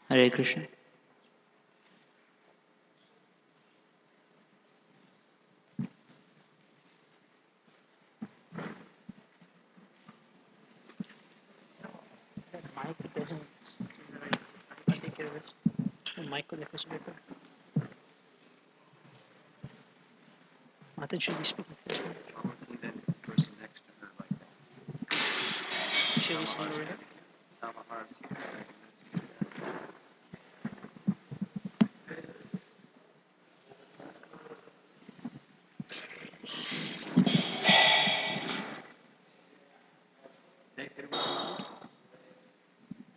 Hare Krishna. Mic doesn't seem right. I'll take care of this. The mic को देखो सुबह पर. Mata should be speaking first. Should we stand over here?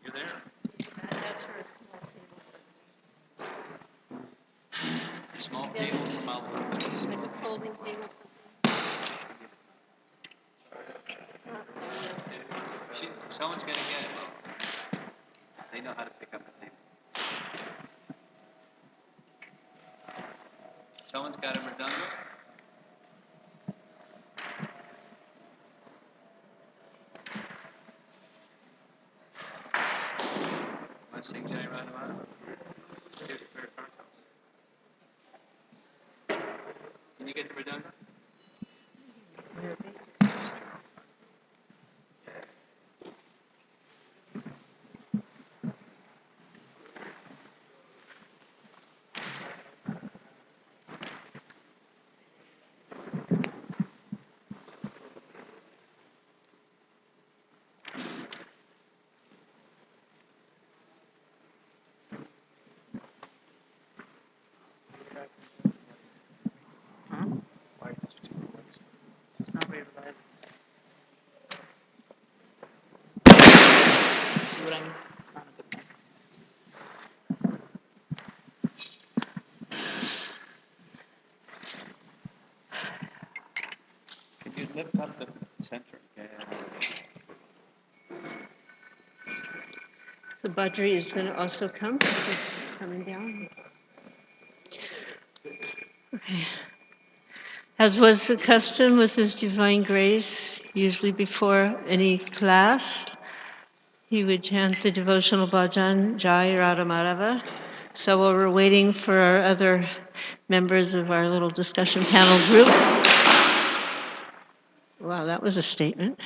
You're there. That's for a small table. Small table for Malati. Like a folding table. Someone's going to get it. They know how to pick up the table. Someone's got a mridanga. Want to sing Jai Radhamana? Here's the third cartels. Can you get the mridanga? Huh? Why did you take the voice? It's not very reliable. See what I mean? It's not a good mic. Can you lift up the center again? So Badri is going to also come. He's coming down. Okay. As was the custom with His Divine Grace, usually before any class, he would chant the devotional bhajan, Jai Radha Madhava. So while we're waiting for our other members of our little discussion panel group, wow, that was a statement.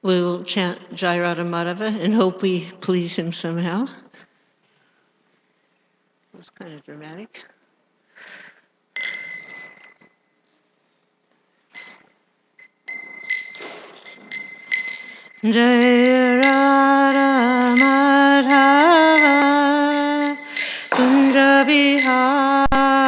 We will chant Jai Radha Madhava and hope we please him somehow. It was kind of dramatic. Jai Radha Madhava Kunja Bihari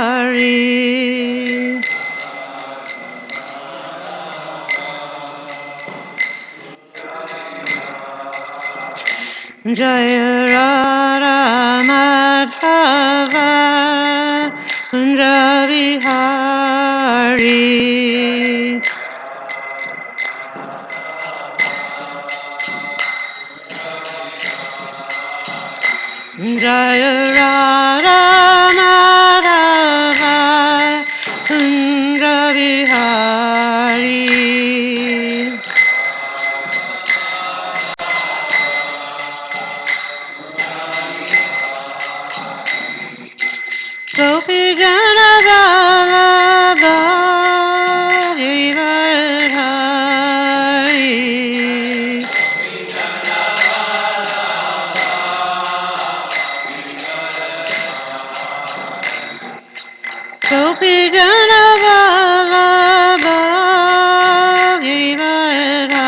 Jai Radha Madhava Kunja Bihari Jaya Radha Madhava Kunja Bihari Gopi Jana Vallabha Giridhari Gopi Jana Vallabha Giridhari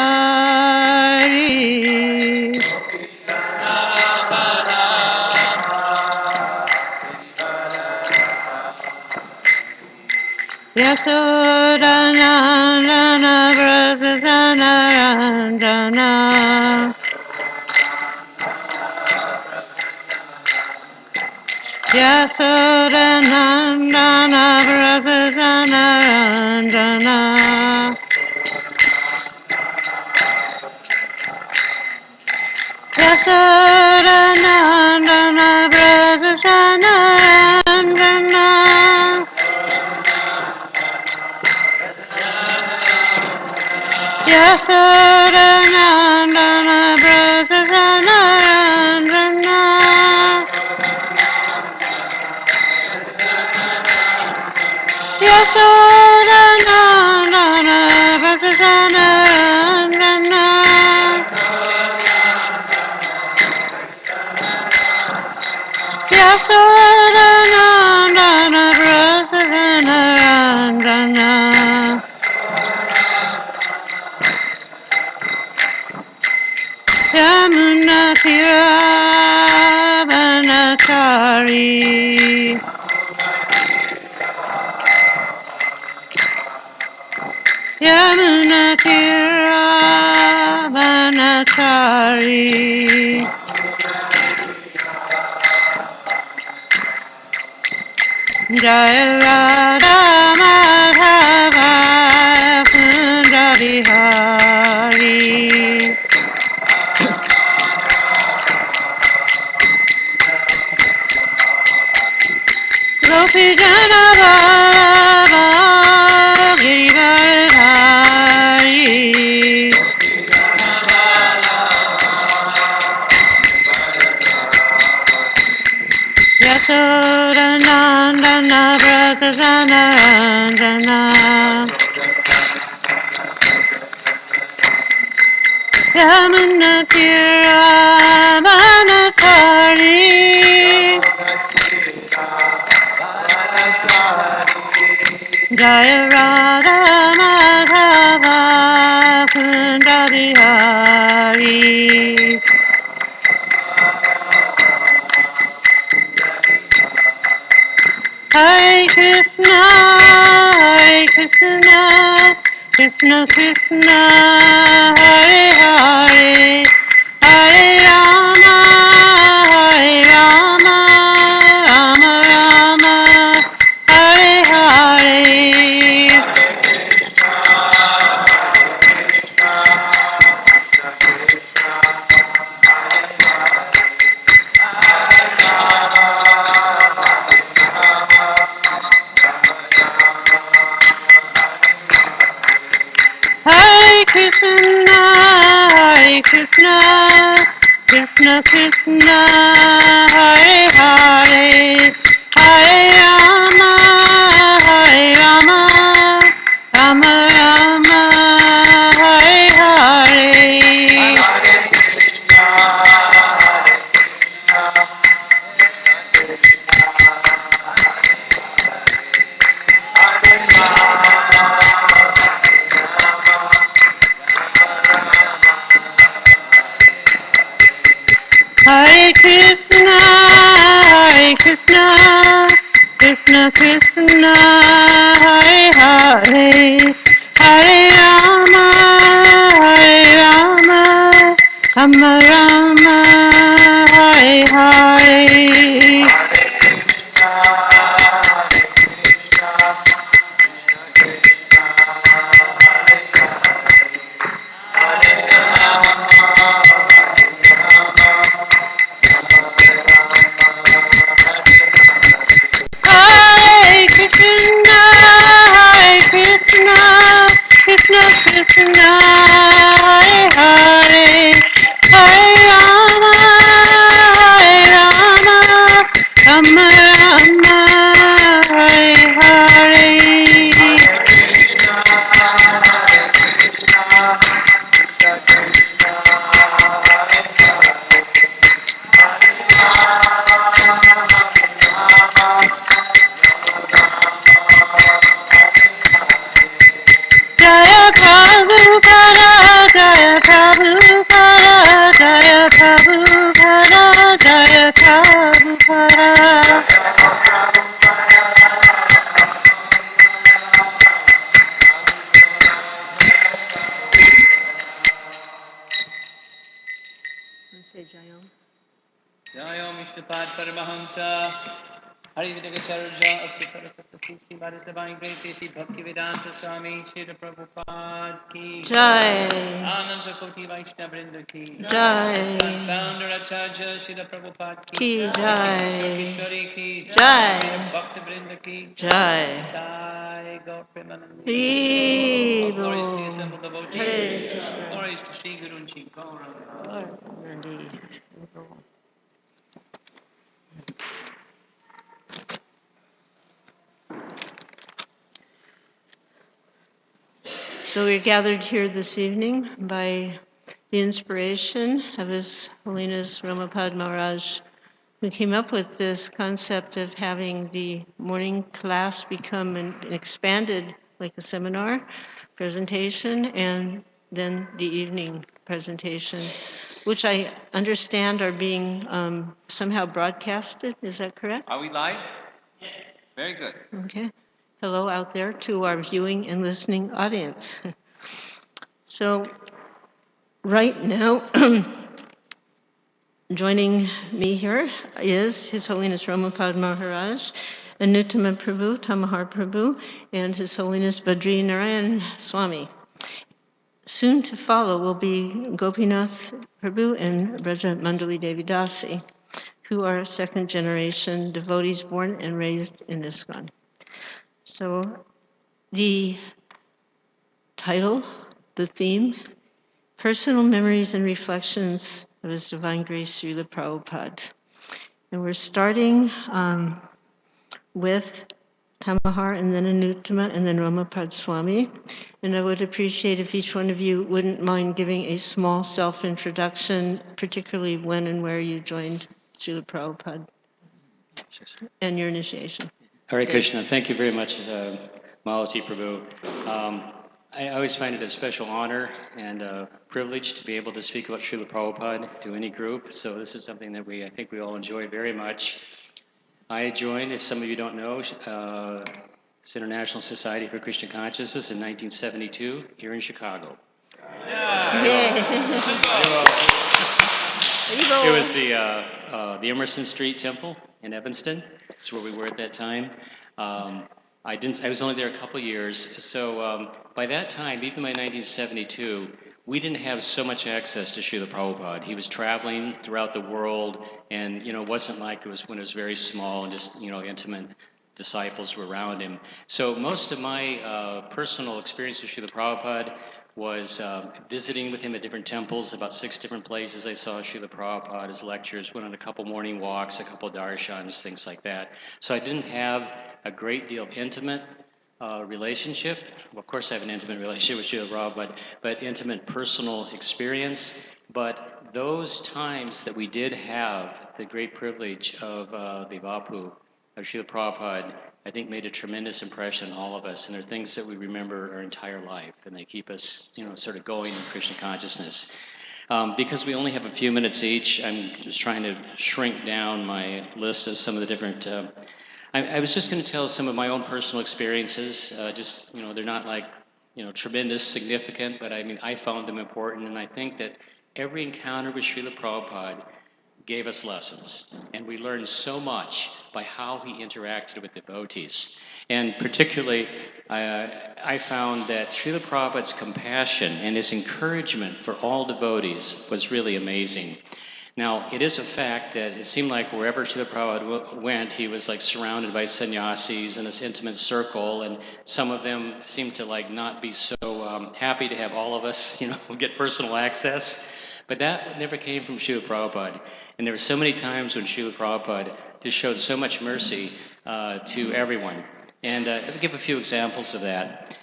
Yasodhanandana Vratasanarandana Yasodhanandana Vratasanarandana Yasodhanandana Vratasanarandana Yasodanandana Bratasanarandana Yasodanandana Bratasanarandana Yasodanandana Bratasanarandana Yamunatiravanachari Yamunatiravanachari Jaya Radha Madhava Kunda Bihari Gopi Jana Baba Girivardhari Yasodanandana Bratasanarandana Yamunatiravanachari Jaya Radha Madhava Kunda Bihari Hare Krishna, Hare Krishna, Krishna Krishna, Hare Hare, Hare Rama, Hare Rama, Rama Rama, Hare Hare. Hare Krishna, Hare Krishna, Krishna Krishna, Hare Hare, Hare Rama, Hare Rama, Rama Rama, Hare Hare. Hare Krishna, Hare Krishna, Krishna Krishna, Hare Hare, Hare Rama, Hare Rama, Rama Rama, Hare Hare. Hare Krishna, Hare Krishna, Krishna Krishna, Hare Hare, Hare Rama, Hare Rama, Rama Rama, Hare Hare. Jaya Prabhupada, Jaya Prabhupada, Jaya Prabhupada, Jaya Prabhupada. Say Jayam. Jayam Vishnupad Paramahamsa. Hari Vidagacharya Asti Saraswati Sri Bharat Divine Grace Sri Bhaktivedanta Swami Srila Prabhupada Ki Jai. Ananta Koti Vaishnava Vrinda Ki Jai. ISKCON Founder Acharya Srila Prabhupada Ki Ki Shri Jai. Kishori Ki Jai. Srila Bhakta Vrinda Ki Jai. Jai Gaur Premanandi. Hare All glories to the Bol. assembled devotees. Hare Krishna. Glories to Sri Guru and Sri Gauranga. Nandi. So we're gathered here this evening by the inspiration of His Holiness Prabhupada Maharaj, who came up with this concept of having the morning class become an expanded, like a seminar presentation, and then the evening presentation, which I understand are being somehow broadcasted. Is that correct? Are we live? Very good. Okay. Hello out there to our viewing and listening audience. So right now, joining me here is His Holiness Prabhupada Maharaj, Anuttama Prabhu, Tamahar Prabhu, and His Holiness Badri Narayan Swami. Soon to follow will be Gopinath Prabhu and Braja Mandali Devi Dasi, who are second-generation devotees born and raised in ISKCON. So the title, the theme, Personal Memories and Reflections of His Divine Grace Srila Prabhupada. And we're starting with Tamahar and then Anuttama and then Ramapad Swami. And I would appreciate if each one of you wouldn't mind giving a small self-introduction, particularly when and where you joined Srila Prabhupada and your initiation. Hare Krishna. Thank you very much, Malati Prabhu. I always find it a special honor and a privilege to be able to speak about Srila Prabhupada to any group. So this is something that I think we all enjoy very much. I joined, if some of you don't know, this International Society for Krishna Consciousness in 1972 here in Chicago. It was the Emerson Street Temple in Evanston. That's where we were at that time. I was only there a couple of years. So by that time, even by 1972, we didn't have so much access to Srila Prabhupada. He was traveling throughout the world, and it wasn't like it was when it was very small and just intimate disciples were around him. So most of my personal experience with Srila Prabhupada was visiting with him at different temples, about 6 different places I saw Srila Prabhupada, his lectures, went on a couple morning walks, a couple darshans, things like that. So I didn't have a great deal of intimate relationship. Well, of course I have an intimate relationship with Srila Prabhupada, but intimate personal experience. But those times that we did have the great privilege of the Vapu, of Srila Prabhupada, I think made a tremendous impression on all of us, and they're things that we remember our entire life, and they keep us, sort of going in Krishna consciousness. Because we only have a few minutes each, I'm just trying to shrink down my list of some of the different. I was just going to tell some of my own personal experiences. They're not like, tremendous, significant, but I found them important, and I think that every encounter with Srila Prabhupada gave us lessons, and we learned so much by how he interacted with devotees. And particularly, I found that Srila Prabhupada's compassion and his encouragement for all devotees was really amazing. Now, it is a fact that it seemed like wherever Srila Prabhupada went, he was like surrounded by sannyasis in this intimate circle, and some of them seemed to not be so happy to have all of us, get personal access. But that never came from Srila Prabhupada. And there were so many times when Srila Prabhupada just showed so much mercy to everyone. And I'll give a few examples of that.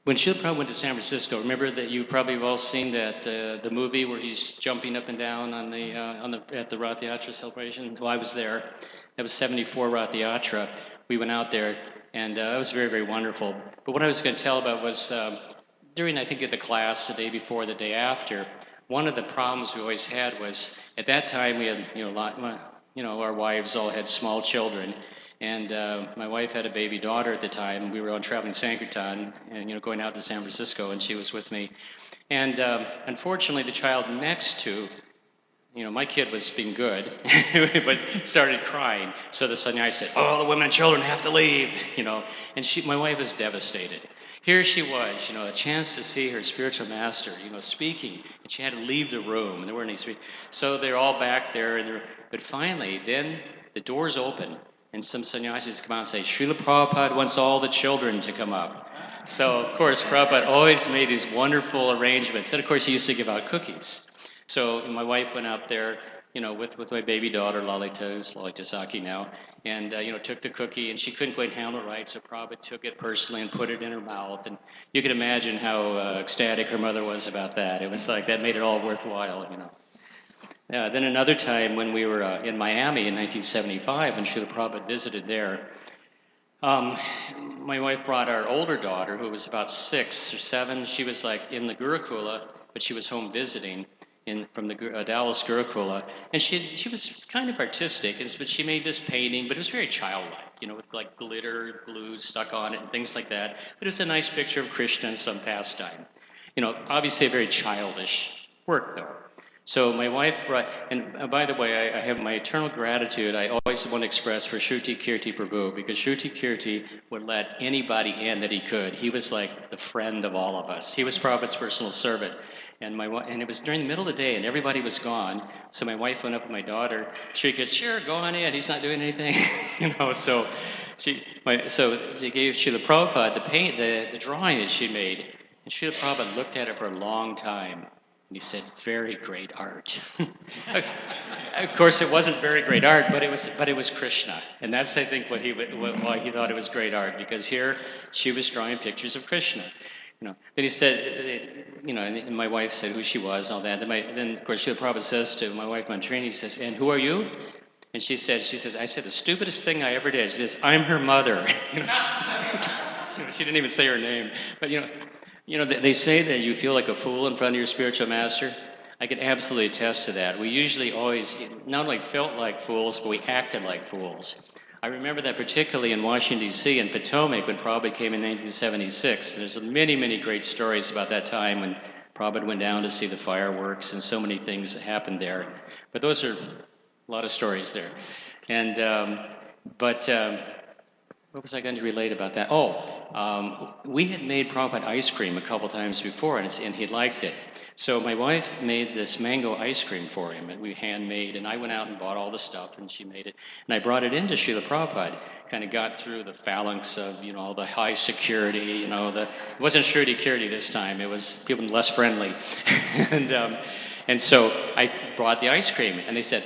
When Srila Prabhupada went to San Francisco, remember that you probably have all seen that the movie where he's jumping up and down at the Rath Yatra celebration? Well, I was there. That was 74 Rath Yatra. We went out there, and it was very, very wonderful. But what I was going to tell about was during, I think, the class the day before, the day after, one of the problems we always had was at that time we had, our wives all had small children. And my wife had a baby daughter at the time. We were on traveling Sankirtan and, going out to San Francisco, and she was with me. And unfortunately, the child next to, my kid was being good, but started crying. So the sannyasi said, "Oh, the women and children have to leave," And my wife was devastated. Here she was, a chance to see her spiritual master, speaking, and she had to leave the room, and there weren't any speakers. So they're all back there, but finally, then the doors open. and some sannyasis come out and say, Srila Prabhupada wants all the children to come up. So, of course, Prabhupada always made these wonderful arrangements. And, of course, he used to give out cookies. So my wife went up there, with my baby daughter, Lalita, who's Lalita Saki now, and, took the cookie, and she couldn't quite handle it right, so Prabhupada took it personally and put it in her mouth. And you can imagine how ecstatic her mother was about that. It was like that made it all worthwhile. Then another time when we were in Miami in 1975, when Srila Prabhupada visited there, my wife brought our older daughter, who was about 6 or 7. She was like in the Gurukula, but she was home visiting from the Dallas Gurukula, and she was kind of artistic, but she made this painting, but it was very childlike, with like glitter, glue stuck on it and things like that. But it was a nice picture of Krishna in some pastime. Obviously a very childish work, though. So my wife brought, and by the way, I have my eternal gratitude I always want to express for Shruti Kirti Prabhu, because Shruti Kirti would let anybody in that he could. He was like the friend of all of us. He was Prabhupada's personal servant. And it was during the middle of the day, and everybody was gone. So my wife went up with my daughter. She goes, "Sure, go on in. He's not doing anything," So she gave Srila Prabhupada the drawing that she made, and Srila Prabhupada looked at it for a long time. And he said, "Very great art." Of course, it wasn't very great art, but it was Krishna, and that's, I think, why he thought it was great art, because here she was drawing pictures of Krishna. Then he said, and my wife said who she was and all that. Then of course, Srila Prabhupada says to my wife Mantrini, he says, "And who are you?" And she says, "I said the stupidest thing I ever did." She says, "I'm her mother." She didn't even say her name, but they say that you feel like a fool in front of your spiritual master. I can absolutely attest to that. We usually always not only felt like fools, but we acted like fools. I remember that particularly in Washington, D.C., in Potomac, when Prabhupada came in 1976. There's many, many great stories about that time when Prabhupada went down to see the fireworks, and so many things happened there. But those are a lot of stories there. And, what was I going to relate about that? We had made Prabhupada ice cream a couple times before, and he liked it. So my wife made this mango ice cream for him, and we handmade, and I went out and bought all the stuff, and she made it. And I brought it into Srila Prabhupada, kind of got through the phalanx of, all the high security, it wasn't Shruti Kirti this time, it was people less friendly. and so I brought the ice cream, and they said,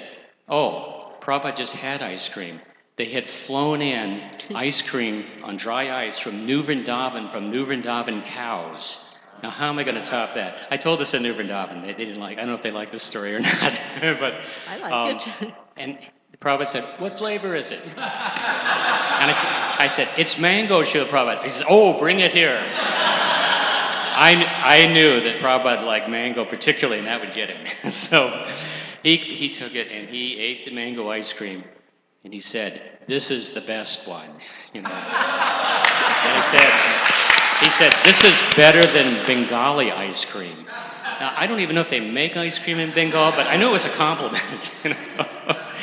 "Oh, Prabhupada just had ice cream." They had flown in ice cream on dry ice from New Vrindavan cows. Now, how am I going to top that? I told this in New Vrindavan. They didn't like. I don't know if they like this story or not, but I like it. And the Prabhupada said, "What flavor is it?" And I said, "It's mango, Srila Prabhupada." He says, "Oh, bring it here." I knew that Prabhupada liked mango particularly, and that would get him. So he took it and he ate the mango ice cream. And he said, "This is the best one." And he said, "This is better than Bengali ice cream." Now, I don't even know if they make ice cream in Bengal, but I knew it was a compliment.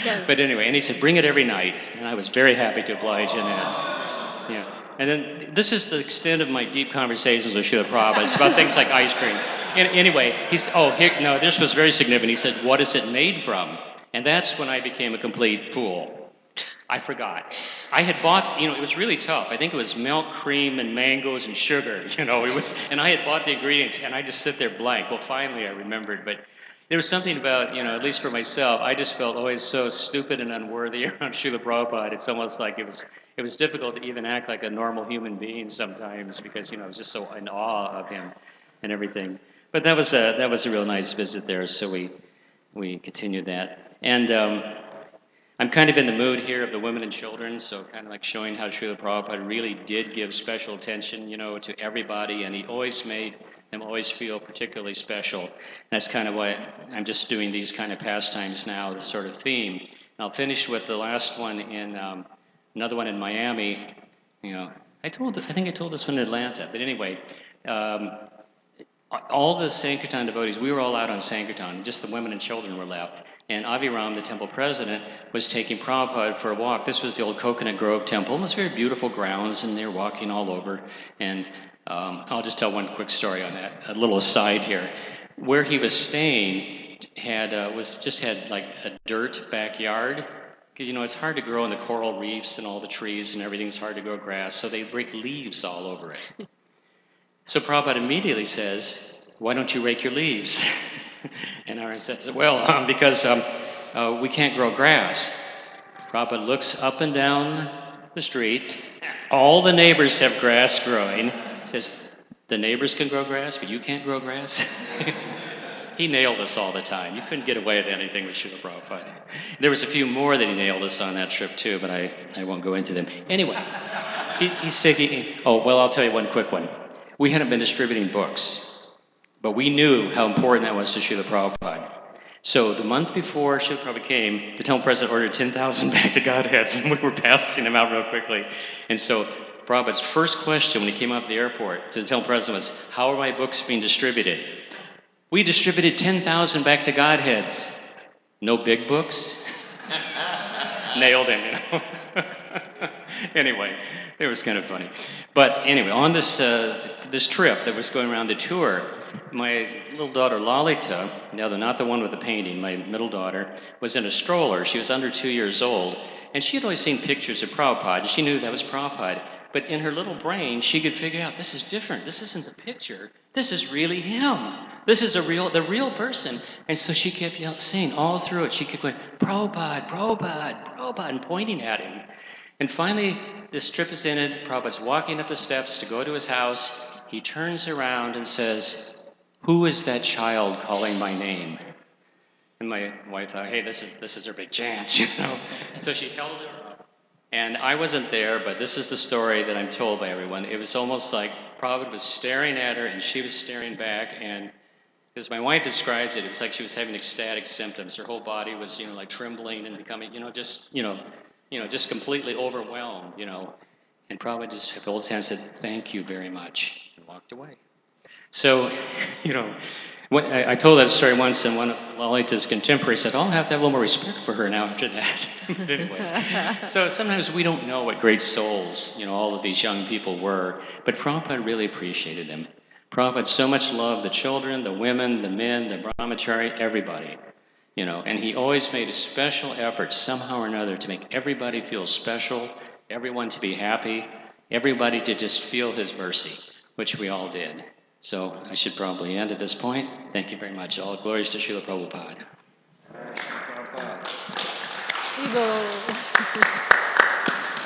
Yeah. But anyway, and he said, "Bring it every night." And I was very happy to oblige in that. Yeah. And then this is the extent of my deep conversations with Srila Prabhupada. It's about things like ice cream. And anyway, this was very significant. He said, "What is it made from?" And that's when I became a complete fool. I forgot. I had bought, it was really tough. I think it was milk, cream, and mangoes and sugar, and I had bought the ingredients, and I just sit there blank. Well, finally I remembered, but there was something about, at least for myself, I just felt always so stupid and unworthy around Srila Prabhupada. It's almost like it was difficult to even act like a normal human being sometimes because, I was just so in awe of him and everything. But that was a real nice visit there, so we continued that. And I'm kind of in the mood here of the women and children, so kind of like showing how Srila Prabhupada really did give special attention, to everybody, and he always made them always feel particularly special. And that's kind of why I'm just doing these kind of pastimes now, this sort of theme. And I'll finish with the last one in another one in Miami. I think I told this one in Atlanta, but anyway. All the Sankirtan devotees, we were all out on Sankirtan, just the women and children were left. And Aviram, the temple president, was taking Prabhupada for a walk. This was the old Coconut Grove temple. It was very beautiful grounds, and they were walking all over. And I'll just tell one quick story on that, a little aside here. Where he was staying had like a dirt backyard, because it's hard to grow in the coral reefs and all the trees and everything's hard to grow grass, so they rake leaves all over it. So Prabhupada immediately says, why don't you rake your leaves? And Aaron says, well, because we can't grow grass. Prabhupada looks up and down the street. All the neighbors have grass growing. Says, the neighbors can grow grass, but you can't grow grass? He nailed us all the time. You couldn't get away with anything with Srila Prabhupada. There was a few more that he nailed us on that trip too, but I won't go into them. Anyway, he's thinking, oh, well, I'll tell you one quick one. We hadn't been distributing books, but we knew how important that was to Srila Prabhupada. So the month before Srila Prabhupada came, the temple president ordered 10,000 back to Godheads, and we were passing them out real quickly. And so Prabhupada's first question when he came up to the airport to the temple president was, how are my books being distributed? We distributed 10,000 back to Godheads. No big books? Nailed him, Anyway, it was kind of funny. But anyway, on this trip that was going around the tour, my little daughter Lalita, not the one with the painting, my middle daughter, was in a stroller. She was under 2 years old, and she had always seen pictures of Prabhupada. She knew that was Prabhupada. But in her little brain, she could figure out, this is different. This isn't the picture. This is really him. This is the real person. And so she kept saying all through it, she kept going, Prabhupada, Prabhupada, Prabhupada, and pointing at him. And finally, this trip is ended. Prabhupada's walking up the steps to go to his house. He turns around and says, who is that child calling my name? And my wife thought, hey, this is her big chance, And so she held her up. And I wasn't there, but this is the story that I'm told by everyone. It was almost like Prabhupada was staring at her and she was staring back. And as my wife describes it, it was like she was having ecstatic symptoms. Her whole body was, like trembling and becoming, just completely overwhelmed, And Prabhupada just held his hand and said, thank you very much, and walked away. So, I told that story once, and one of Lalita's contemporaries said, I'll have to have a little more respect for her now after that. But anyway, so sometimes we don't know what great souls, all of these young people were, but Prabhupada really appreciated them. Prabhupada so much loved the children, the women, the men, the brahmachari, everybody. And he always made a special effort somehow or another to make everybody feel special, everyone to be happy, everybody to just feel his mercy, which we all did. So I should probably end at this point. Thank you very much. All glories to Srila Prabhupada.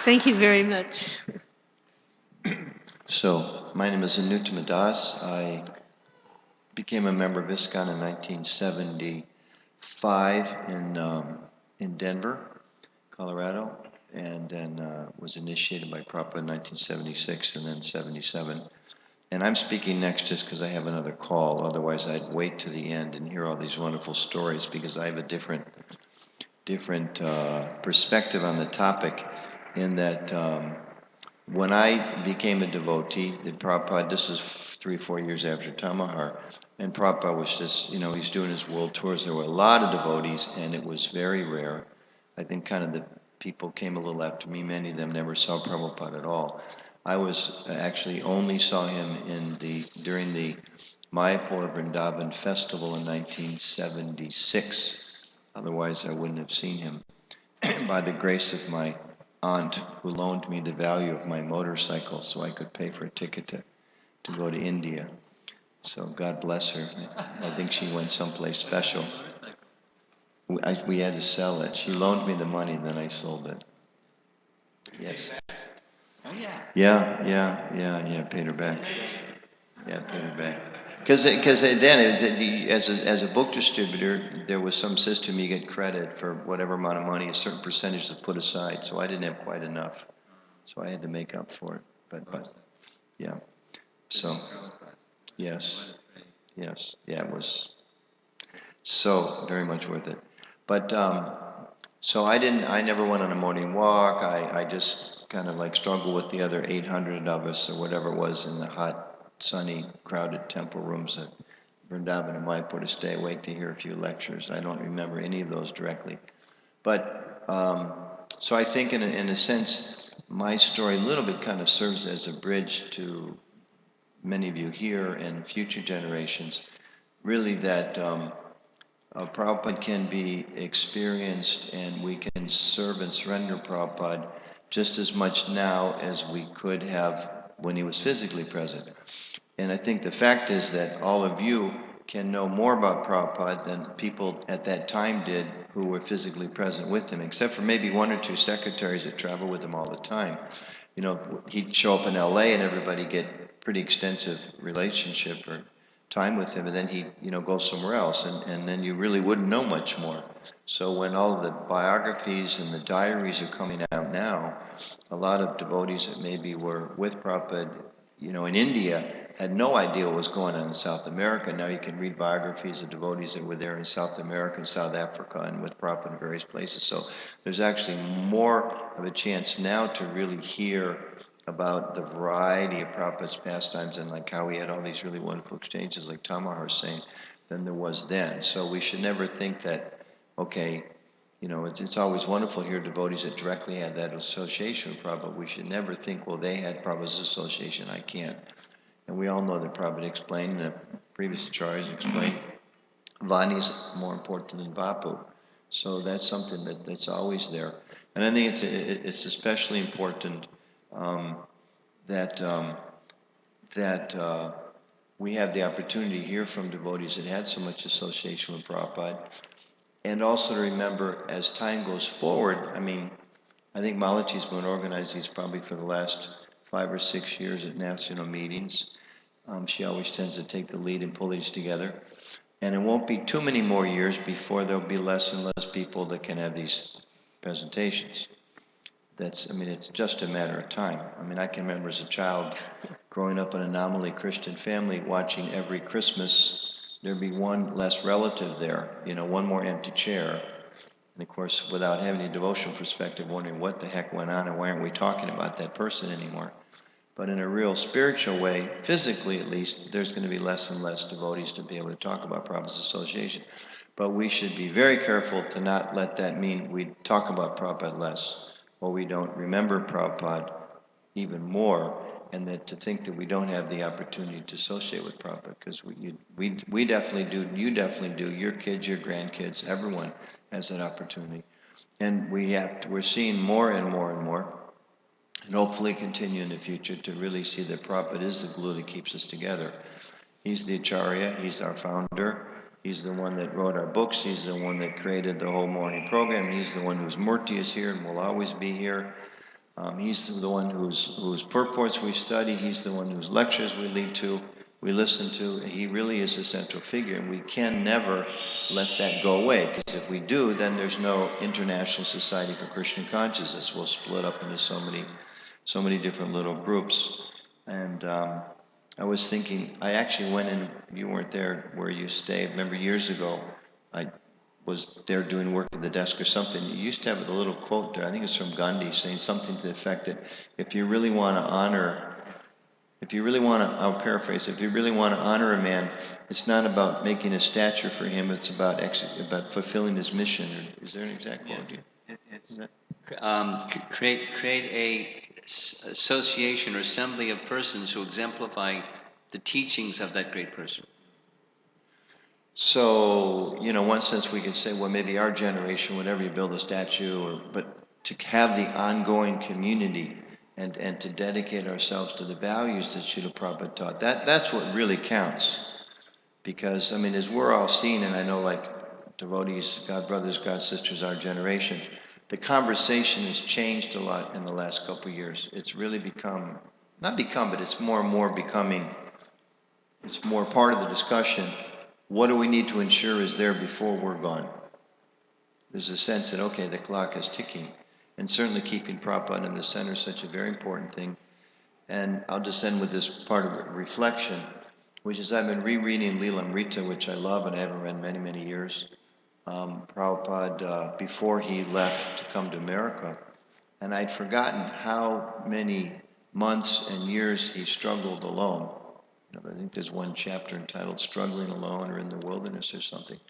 Thank you very much. So, my name is Anuttama Das. I became a member of ISKCON in 1975 in Denver, Colorado, and then was initiated by Prabhupada in 1976 and then 77. And I'm speaking next just because I have another call. Otherwise, I'd wait to the end and hear all these wonderful stories because I have a different perspective on the topic in that when I became a devotee, Prabhupada, this is 3 or 4 years after Tamahar, and Prabhupada was just, he's doing his world tours. There were a lot of devotees, and it was very rare. I think kind of the people came a little after me. Many of them never saw Prabhupada at all. I was actually only saw him during the Mayapur Vrindavan festival in 1976. Otherwise, I wouldn't have seen him. By the grace of my aunt, who loaned me the value of my motorcycle so I could pay for a ticket to go to India. So God bless her. I think she went someplace special. We had to sell it. She loaned me the money, and then I sold it. Yes. Oh, yeah. Yeah, paid her back. Yeah, paid her back. Because then, as a book distributor, there was some system you get credit for whatever amount of money, a certain percentage is put aside. So I didn't have quite enough. So I had to make up for it. But yeah. So, yes. Yeah, it was so very much worth it. But, so I never went on a morning walk. I just kind of struggled with the other 800 of us or whatever it was in the hot, sunny, crowded temple rooms at Vrindavan and Mayapur to stay awake to hear a few lectures. I don't remember any of those directly. But, so I think in a sense, my story a little bit kind of serves as a bridge to many of you here and future generations, really that Prabhupada can be experienced, and we can serve and surrender Prabhupada just as much now as we could have when he was physically present. And I think the fact is that all of you can know more about Prabhupada than people at that time did who were physically present with him, except for maybe one or two secretaries that travel with him all the time. You know, he'd show up in LA and everybody get pretty extensive relationship or time with him, and then he'd, go somewhere else, and then you really wouldn't know much more. So when all the biographies and the diaries are coming out now, a lot of devotees that maybe were with Prabhupada, in India, had no idea what was going on in South America. Now you can read biographies of devotees that were there in South America and South Africa and with Prabhupada in various places. So there's actually more of a chance now to really hear about the variety of Prabhupada's pastimes and like how he had all these really wonderful exchanges, like Tamahar was saying, than there was then. So we should never think that, okay, it's always wonderful to hear devotees that directly had that association with Prabhupada. We should never think, well, they had Prabhupada's association, I can't. And we all know that Prabhupada explained, and the previous acharyas explained, Vani is more important than Vapu. So that's something that's always there. And I think it's especially important that we have the opportunity to hear from devotees that had so much association with Prabhupada, and also to remember as time goes forward. I mean, I think Malati's been organizing these probably for the last 5 or 6 years at national meetings. She always tends to take the lead and pull these together. And it won't be too many more years before there'll be less and less people that can have these presentations. It's just a matter of time. I can remember as a child growing up in a nominally Christian family, watching every Christmas, there'd be one less relative there, one more empty chair. And of course, without having a devotional perspective, wondering what the heck went on and why aren't we talking about that person anymore. But in a real spiritual way, physically at least, there's going to be less and less devotees to be able to talk about Prabhupada's association. But we should be very careful to not let that mean we talk about Prabhupada less, or we don't remember Prabhupada even more, and that to think that we don't have the opportunity to associate with Prabhupada, because we definitely do, you definitely do, your kids, your grandkids, everyone has that opportunity. And we're seeing more and more and more, and hopefully continue in the future to really see that Prabhupada is the glue that keeps us together. He's the Acharya, he's our founder, he's the one that wrote our books, he's the one that created the whole morning program, he's the one whose Murti is here and will always be here. He's the one whose purports we study, he's the one whose lectures we listen to. He really is a central figure, and we can never let that go away, because if we do, then there's no International Society for Krishna Consciousness. We'll split up into so many different little groups. And I was thinking, I actually went in, you weren't there where you stayed. Remember years ago, I was there doing work at the desk or something. You used to have a little quote there, I think it's from Gandhi, saying something to the effect that if you really want to honor, I'll paraphrase, if you really want to honor a man, it's not about making a statue for him, it's about fulfilling his mission. Is there an exact quote here? It's create a association or assembly of persons who exemplify the teachings of that great person. So, one sense we could say, well, maybe our generation, whenever you build a statue, but to have the ongoing community and to dedicate ourselves to the values that Srila Prabhupada taught, that's what really counts. Because, as we're all seeing, and I know like devotees, God brothers, God sisters, our generation, the conversation has changed a lot in the last couple of years. It's really but it's more and more becoming, it's more part of the discussion. What do we need to ensure is there before we're gone? There's a sense that, okay, the clock is ticking. And certainly keeping Prabhupada in the center is such a very important thing. And I'll just end with this part of reflection, which is I've been rereading Lilamrita, which I love and I haven't read many, many years. Prabhupada, before he left to come to America, and I'd forgotten how many months and years he struggled alone. I think there's one chapter entitled Struggling Alone or in the Wilderness or something.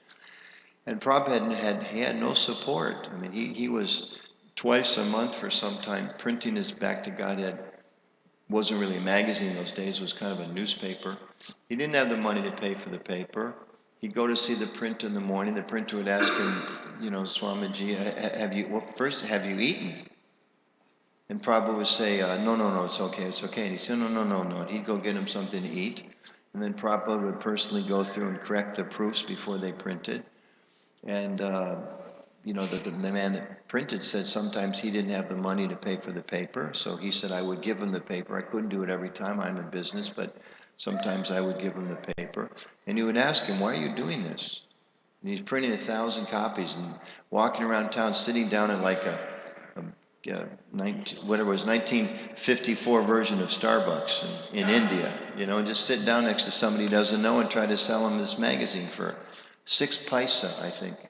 And Prabhupada had no support. He was twice a month for some time printing his Back to Godhead. Wasn't really a magazine those days, it was kind of a newspaper. He didn't have the money to pay for the paper. He'd go to see the printer in the morning. The printer would ask him, Swamiji, have you eaten? And Prabhupada would say, no, it's okay. And he'd say, no. And he'd go get him something to eat. And then Prabhupada would personally go through and correct the proofs before they printed. And, the man that printed said sometimes he didn't have the money to pay for the paper. So he said I would give him the paper. I couldn't do it every time. I'm in business, but sometimes I would give him the paper. And he would ask him, why are you doing this? And he's printing 1,000 copies and walking around town, sitting down in like a 1954 version of Starbucks in India, and just sit down next to somebody he doesn't know and try to sell him this magazine for 6 paisa, I think.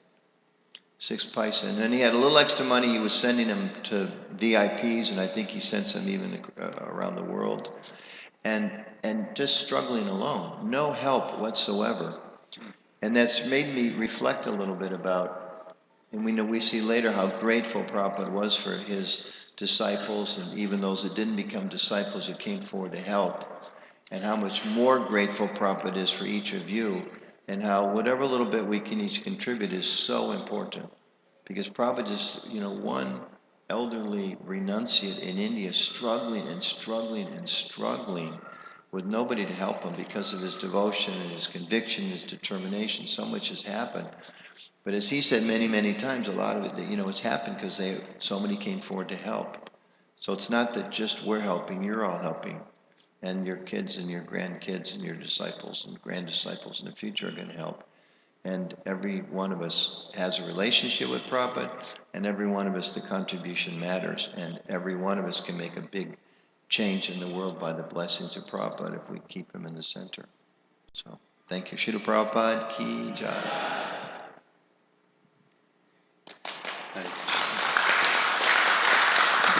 6 paisa. And then he had a little extra money. He was sending them to VIPs, and I think he sent some even around the world. And just struggling alone. No help whatsoever. And that's made me reflect a little bit about, and we see later how grateful Prabhupada was for his disciples, and even those that didn't become disciples who came forward to help, and how much more grateful Prabhupada is for each of you, and how whatever little bit we can each contribute is so important. Because Prabhupada is, one elderly renunciate in India struggling with nobody to help him because of his devotion and his conviction, his determination. So much has happened. But as he said many, many times, a lot of it, it's happened because so many came forward to help. So it's not that just we're helping, you're all helping. And your kids and your grandkids and your disciples and grand-disciples in the future are going to help. And every one of us has a relationship with Prabhupada, and every one of us, the contribution matters, and every one of us can make a big change in the world by the blessings of Prabhupada if we keep him in the center. So, thank you. Srila Prabhupada ki jai.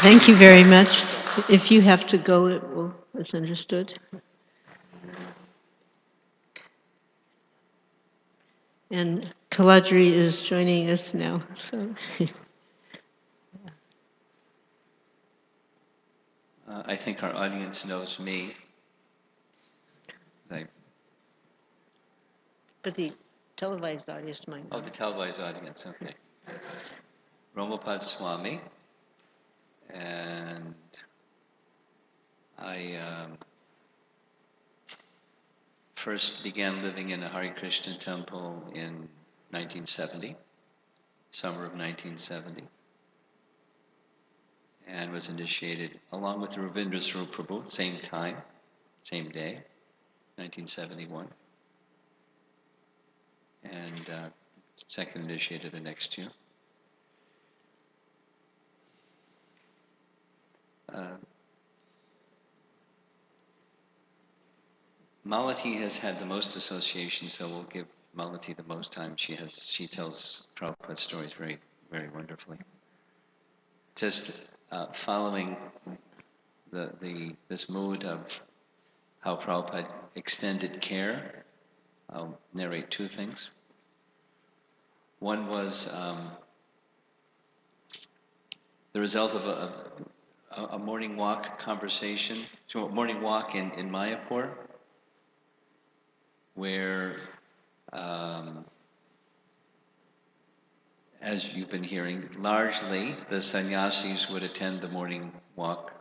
Thank you very much. If you have to go, it's understood. And Kaladri is joining us now. So, I think our audience knows me. but the televised audience might know. The televised audience, okay. Prabhupada Swami, and I first began living in a Hare Krishna temple in 1970, summer of 1970, and was initiated along with Ravindra Srila Prabhu, same time, same day, 1971, and second initiated the next year. Malati has had the most associations, so we'll give Malati the most time. She tells Prabhupada stories very, very wonderfully. Just following this mood of how Prabhupada extended care, I'll narrate 2 things. One was the result of a morning walk conversation, so a morning walk in Mayapur, where, as you've been hearing, largely the sannyasis would attend the morning walk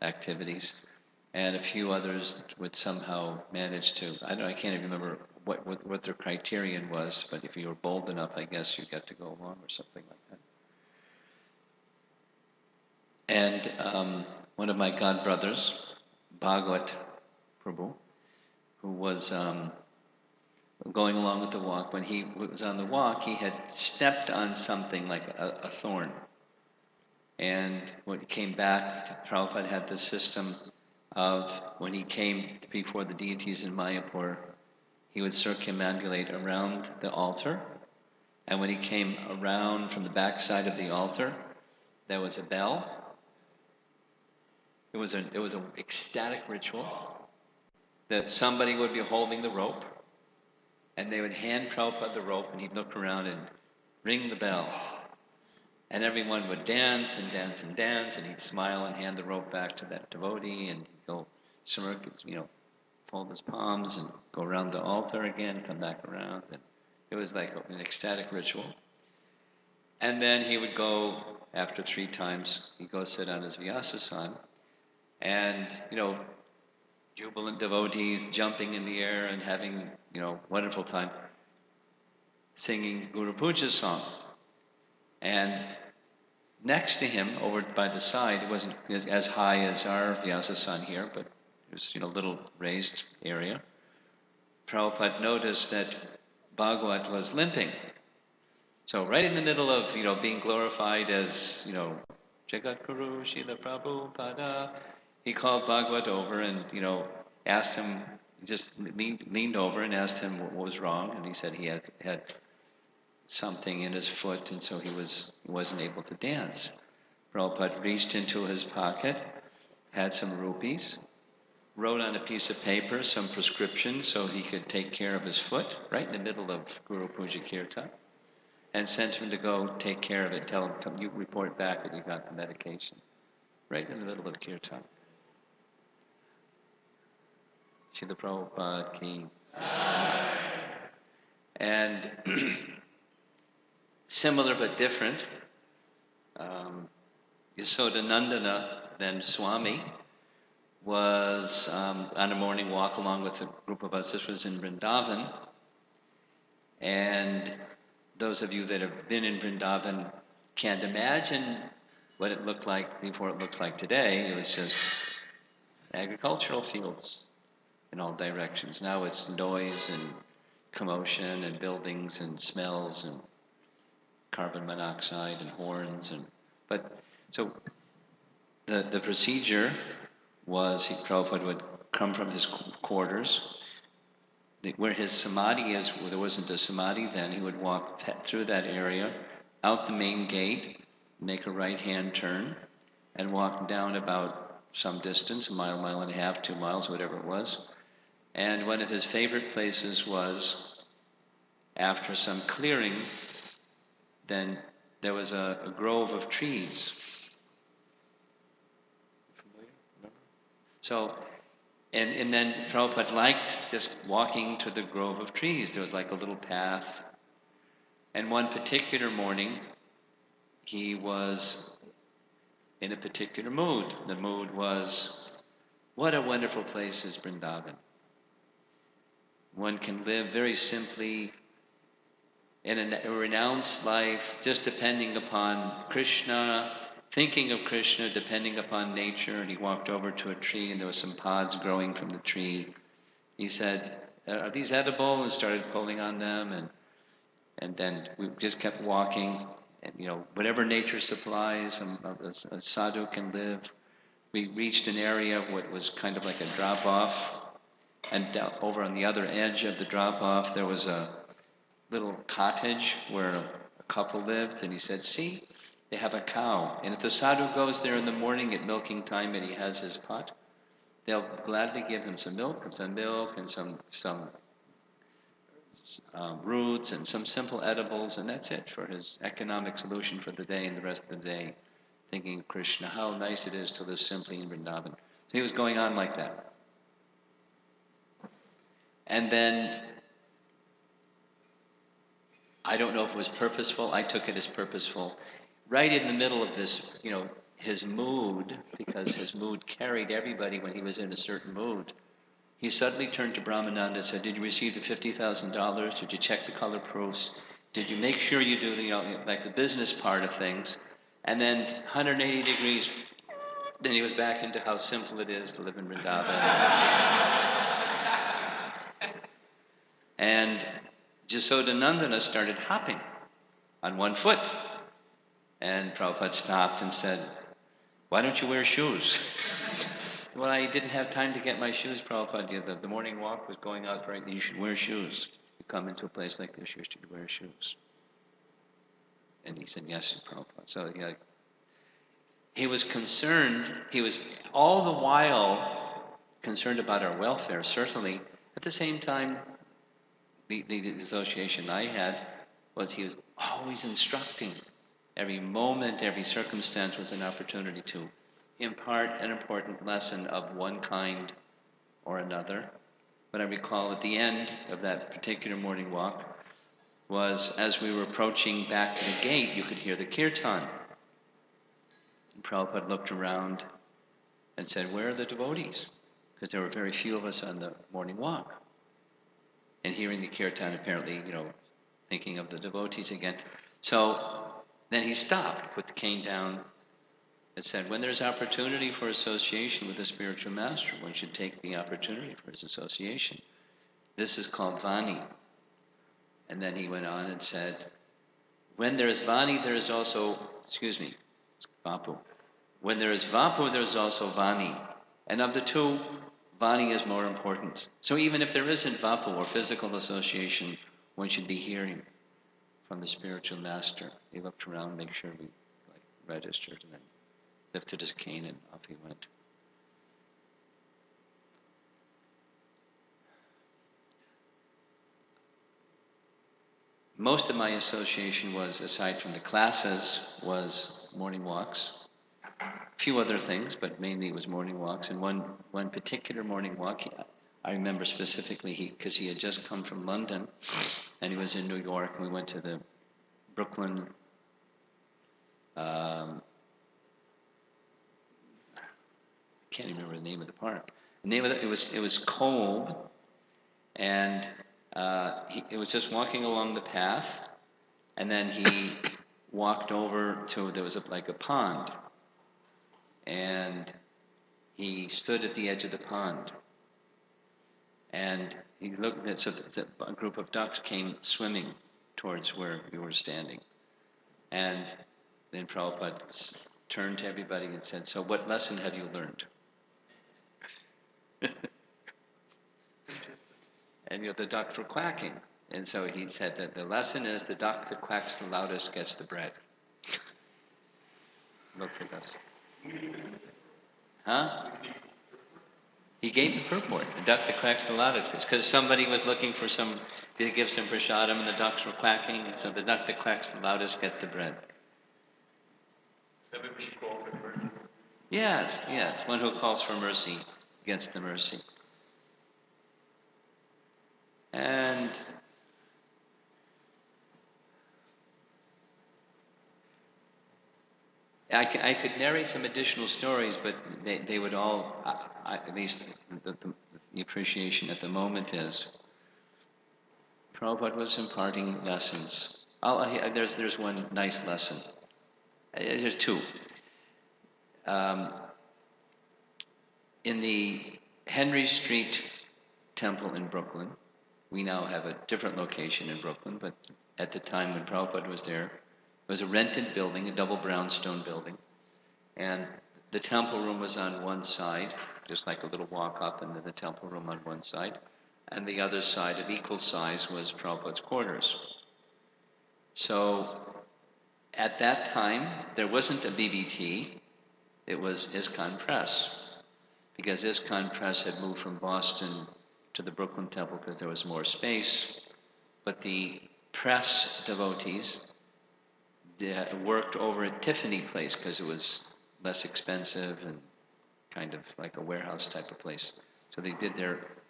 activities, and a few others would somehow manage to, I can't even remember what their criterion was, but if you were bold enough, I guess you got to go along or something like that. And one of my godbrothers, Bhagavat Prabhu, who was going along with the walk, when he was on the walk, he had stepped on something like a thorn. And when he came back, Prabhupada had the system of, when he came before the deities in Mayapur, he would circumambulate around the altar. And when he came around from the backside of the altar, there was a bell. It was an ecstatic ritual that somebody would be holding the rope, and they would hand Prabhupada the rope, and he'd look around and ring the bell. And everyone would dance and dance and dance, and he'd smile and hand the rope back to that devotee, and he'd go smirk, fold his palms and go around the altar again, come back around. And it was like an ecstatic ritual. And then he would go, after 3 times, he'd go sit on his Vyasasan. And, jubilant devotees jumping in the air and having, wonderful time singing Guru Puja's song. And next to him, over by the side, it wasn't as high as our Vyasasan here, but it was, a little raised area. Prabhupada noticed that Bhagavat was limping. So right in the middle of, being glorified as, Jagat Guru Srila Prabhupada, he called Bhagavat over and, asked him, just leaned over and asked him what was wrong. And he said he had something in his foot, and so he wasn't able to dance. Prabhupada reached into his pocket, had some rupees, wrote on a piece of paper some prescriptions so he could take care of his foot, right in the middle of Guru Puja Kirtan, and sent him to go take care of it. Tell him, you report back that you got the medication, right in the middle of Kirtan. Srila Prabhupada ki. And similar but different, Yashodanandana, then Swami, was on a morning walk along with a group of us. This was in Vrindavan. And those of you that have been in Vrindavan can't imagine what it looked like before it looks like today. It was just agricultural fields in all directions. Now it's noise and commotion and buildings and smells and carbon monoxide and horns. But so the procedure was Prabhupada would come from his quarters, where his samadhi is. There wasn't a samadhi then. He would walk through that area, out the main gate, make a right-hand turn, and walk down about some distance, a mile, mile and a half, 2 miles, whatever it was. And one of his favorite places was, after some clearing, then there was a grove of trees. Familiar? Remember? So, and then Prabhupada liked just walking to the grove of trees. There was like a little path. And one particular morning, he was in a particular mood. The mood was, what a wonderful place is Vrindavan. One can live very simply in a renounced life, just depending upon Krishna, thinking of Krishna, depending upon nature. And he walked over to a tree, and there were some pods growing from the tree. He said, are these edible? And started pulling on them. And then we just kept walking. And, whatever nature supplies, a sadhu can live. We reached an area where it was kind of like a drop-off. And over on the other edge of the drop-off, there was a little cottage where a couple lived. And he said, see, they have a cow. And if the sadhu goes there in the morning at milking time and he has his pot, they'll gladly give him some milk and some roots and some simple edibles, and that's it for his economic solution for the day and the rest of the day, thinking of Krishna, how nice it is to live simply in Vrindavan. So he was going on like that. And then, I don't know if it was purposeful, I took it as purposeful, right in the middle of this, his mood, because his mood carried everybody when he was in a certain mood. He suddenly turned to Brahmananda and said, did you receive the $50,000? Did you check the color proofs? Did you make sure you do like the business part of things? And then 180 degrees, then he was back into how simple it is to live in Vrindavan. And Jasodanandana started hopping on one foot. And Prabhupada stopped and said, why don't you wear shoes? Well, I didn't have time to get my shoes, Prabhupada. The morning walk was going out right. You should wear shoes. You come into a place like this, you should wear shoes. And he said, yes, Prabhupada. So he was concerned. He was all the while concerned about our welfare, certainly. At the same time, the association I had was he was always instructing. Every moment, every circumstance was an opportunity to impart an important lesson of one kind or another. what I recall at the end of that particular morning walk was as we were approaching back to the gate, you could hear the kirtan. And Prabhupada looked around and said, "Where are the devotees?" Because there were very few of us on the morning walk. And hearing the kirtan, apparently, thinking of the devotees again. So then he stopped, put the cane down, and said, when there's opportunity for association with the spiritual master, one should take the opportunity for his association. This is called Vani. And then he went on and said, when there is Vani, there is also, Vapu. When there is Vapu, there is also Vani. And of the two, Vani is more important. So even if there isn't Vapu or physical association, one should be hearing from the spiritual master. He looked around, make sure we registered, and then lifted his cane and off he went. Most of my association was, aside from the classes, was morning walks. A few other things, but mainly it was morning walks. And one particular morning walk, I remember specifically, because he had just come from London, and he was in New York, and we went to the Brooklyn, can't even remember the name of the park. The name of it was cold, and it was just walking along the path, and then he walked over to, there was like a pond, and he stood at the edge of the pond, and he looked at, so a group of ducks came swimming towards where we were standing, and then Prabhupada turned to everybody and said, so what lesson have you learned? And the ducks were quacking. And so he said that the lesson is the duck that quacks the loudest gets the bread. Looked at us. Huh? He gave the purport. The duck that quacks the loudest. It's because somebody was looking for to give some prasadam, and the ducks were quacking, and so the duck that quacks the loudest gets the bread. Maybe we should call for mercy. Yes. One who calls for mercy gets the mercy. And I could narrate some additional stories, but they would all, at least the appreciation at the moment is, Prabhupada was imparting lessons. There's one nice lesson. There's two. In the Henry Street Temple in Brooklyn, we now have a different location in Brooklyn, but at the time when Prabhupada was there, it was a rented building, a double brownstone building, and the temple room was on one side, just like a little walk up, and then the temple room on one side, and the other side of equal size was Prabhupada's quarters. So at that time, there wasn't a BBT, it was ISKCON Press, because ISKCON Press had moved from Boston to the Brooklyn Temple because there was more space, but the press devotees worked over at Tiffany Place because it was less expensive and kind of like a warehouse type of place. So they did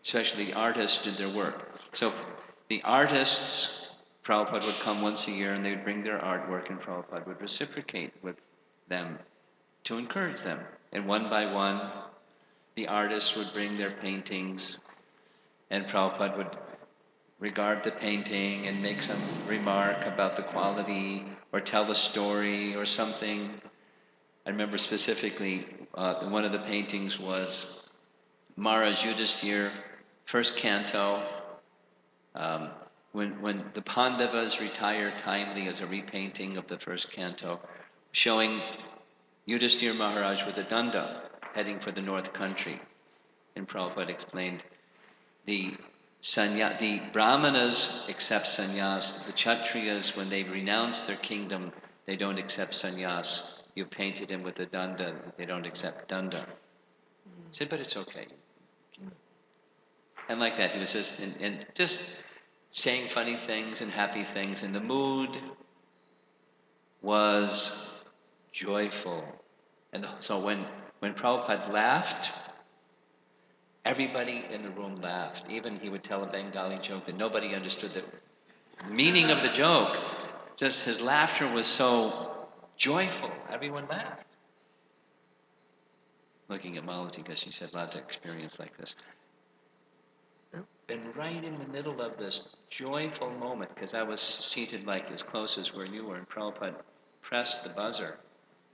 especially the artists did their work. So the artists, Prabhupada would come once a year and they would bring their artwork, and Prabhupada would reciprocate with them to encourage them. And one by one, the artists would bring their paintings, and Prabhupada would regard the painting and make some remark about the quality or tell a story or something. I remember specifically one of the paintings was Maharaj Yudhisthira, first canto. When the Pandavas retired timely, as a repainting of the first canto, showing Yudhisthira Maharaj with a danda heading for the North Country. And Prabhupada explained the Brahmanas accept sannyas. The Kshatriyas, when they renounce their kingdom, they don't accept sannyas. You painted him with a danda, they don't accept danda. He said, but it's okay. And like that, he was just just saying funny things and happy things, and the mood was joyful. And so when Prabhupada laughed, Everybody in the room laughed. Even he would tell a Bengali joke that nobody understood the meaning of the joke. Just his laughter was so joyful. Everyone laughed. Looking at Malati because she's had a lot of experience like this. And right in the middle of this joyful moment, because I was seated like as close as where you were, and Prabhupada pressed the buzzer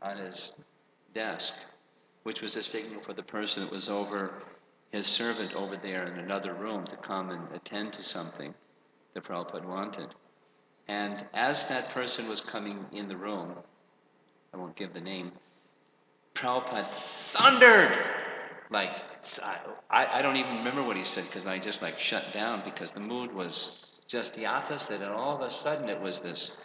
on his desk, which was a signal for the person that was over, his servant over there in another room, to come and attend to something that Prabhupada wanted. And as that person was coming in the room, I won't give the name, Prabhupada thundered like, I don't even remember what he said because I just like shut down because the mood was just the opposite, and all of a sudden it was this.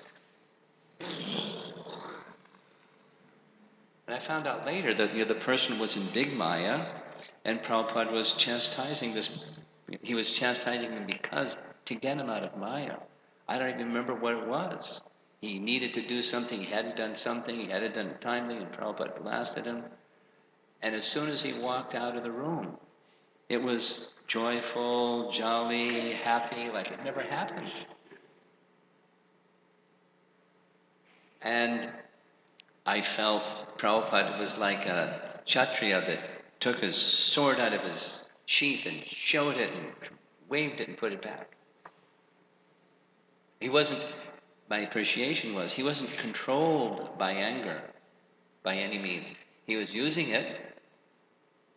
And I found out later that the person was in big Maya, and Prabhupada was chastising this. He was chastising him because to get him out of Maya. I don't even remember what it was. He needed to do something. He hadn't done something. He hadn't done it timely, and Prabhupada blasted him. And as soon as he walked out of the room, it was joyful, jolly, happy, like it never happened. And I felt Prabhupada was like a Kshatriya that took his sword out of his sheath and showed it and waved it and put it back. He wasn't, my appreciation was, he wasn't controlled by anger by any means. He was using it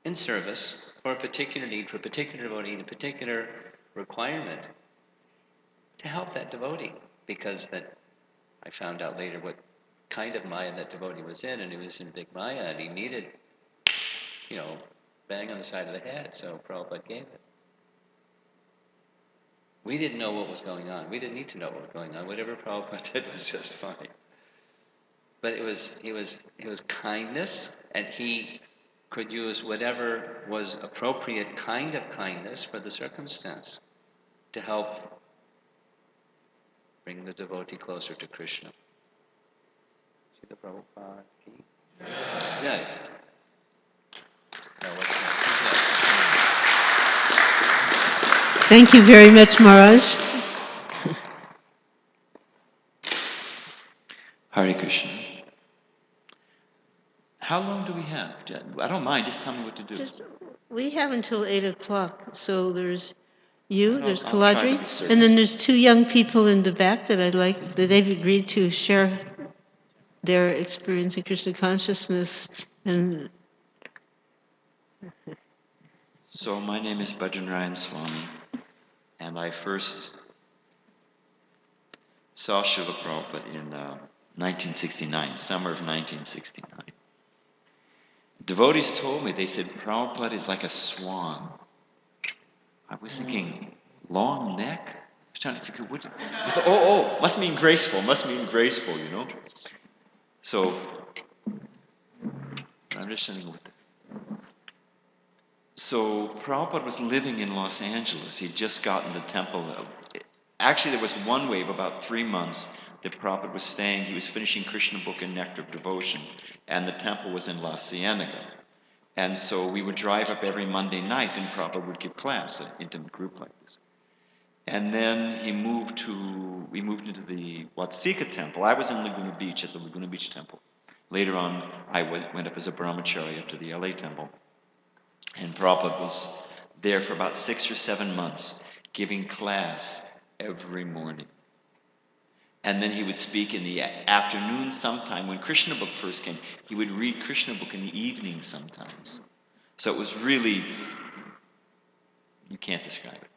in service for a particular need, for a particular devotee, in a particular requirement to help that devotee. Because that I found out later what kind of Maya that devotee was in, and he was in big Maya, and he needed, bang on the side of the head, so Prabhupada gave it. We didn't know what was going on. We didn't need to know what was going on. Whatever Prabhupada did was just fine. But it was kindness, and he could use whatever was appropriate kind of kindness for the circumstance to help bring the devotee closer to Krishna. Srila Prabhupada ki jai. Now what's next? Thank you very much, Maharaj. Hare Krishna. How long do we have? I don't mind, just tell me what to do. We have until 8 o'clock, so there's you, there's I'll try to be Kaladri, and then there's two young people in the back that they've agreed to share their experience in Krishna consciousness. And So my name is Bhajanarayan Swami, and I first saw Srila Prabhupada in 1969, summer of 1969. Devotees told me, they said, Prabhupada is like a swan. I was thinking, long neck? I was trying to figure what. Must mean graceful, So, I'm just thinking what. So, Prabhupada was living in Los Angeles. He'd just gotten the temple. Actually, there was one wave, about 3 months, that Prabhupada was staying. He was finishing Krishna book and Nectar of Devotion, and the temple was in La Cienega. And so we would drive up every Monday night, and Prabhupada would give class, an intimate group like this. And then we moved into the Watsika temple. I was in Laguna Beach at the Laguna Beach temple. Later on, I went up as a brahmachari up to the LA temple. And Prabhupada was there for about 6 or 7 months, giving class every morning. And then he would speak in the afternoon sometime. When Krishna book first came, he would read Krishna book in the evening sometimes. So it was really, you can't describe it.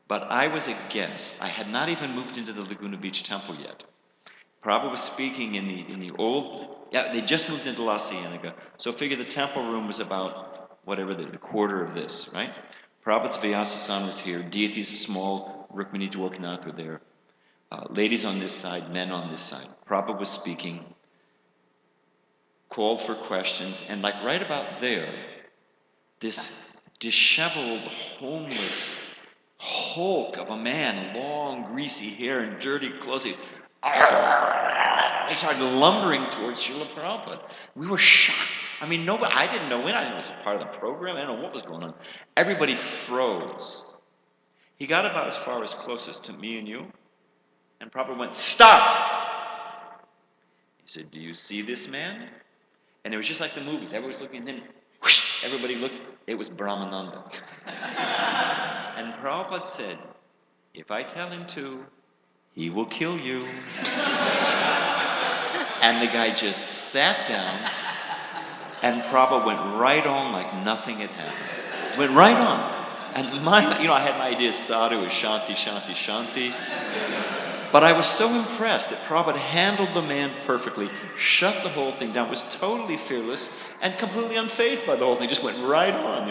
But I was a guest. I had not even moved into the Laguna Beach temple yet. Prabhupada was speaking in the old, they just moved into La Cienega. So figure the temple room was about whatever, the quarter of this, right? Prabhupada's Vyasa-san was here. Deities, small Rukmini Dwarkanath were there. Ladies on this side, men on this side. Prabhupada was speaking, called for questions, and like right about there, this disheveled, homeless hulk of a man, long, greasy hair and dirty clothes, he started lumbering towards Srila Prabhupada. We were shocked. I mean, nobody, I didn't know when. I didn't know it was a part of the program. I didn't know what was going on. Everybody froze. He got about as far as closest to me and you, and Prabhupada went, "Stop!" He said, "Do you see this man?" And it was just like the movies. Everybody was looking, and then whoosh, everybody looked. It was Brahmananda. And Prabhupada said, "If I tell him to, he will kill you." And the guy just sat down, and Prabhupada went right on like nothing had happened. Went right on. And I had my idea, sadhu is shanti, shanti, shanti. But I was so impressed that Prabhupada handled the man perfectly, shut the whole thing down, was totally fearless, and completely unfazed by the whole thing, just went right on,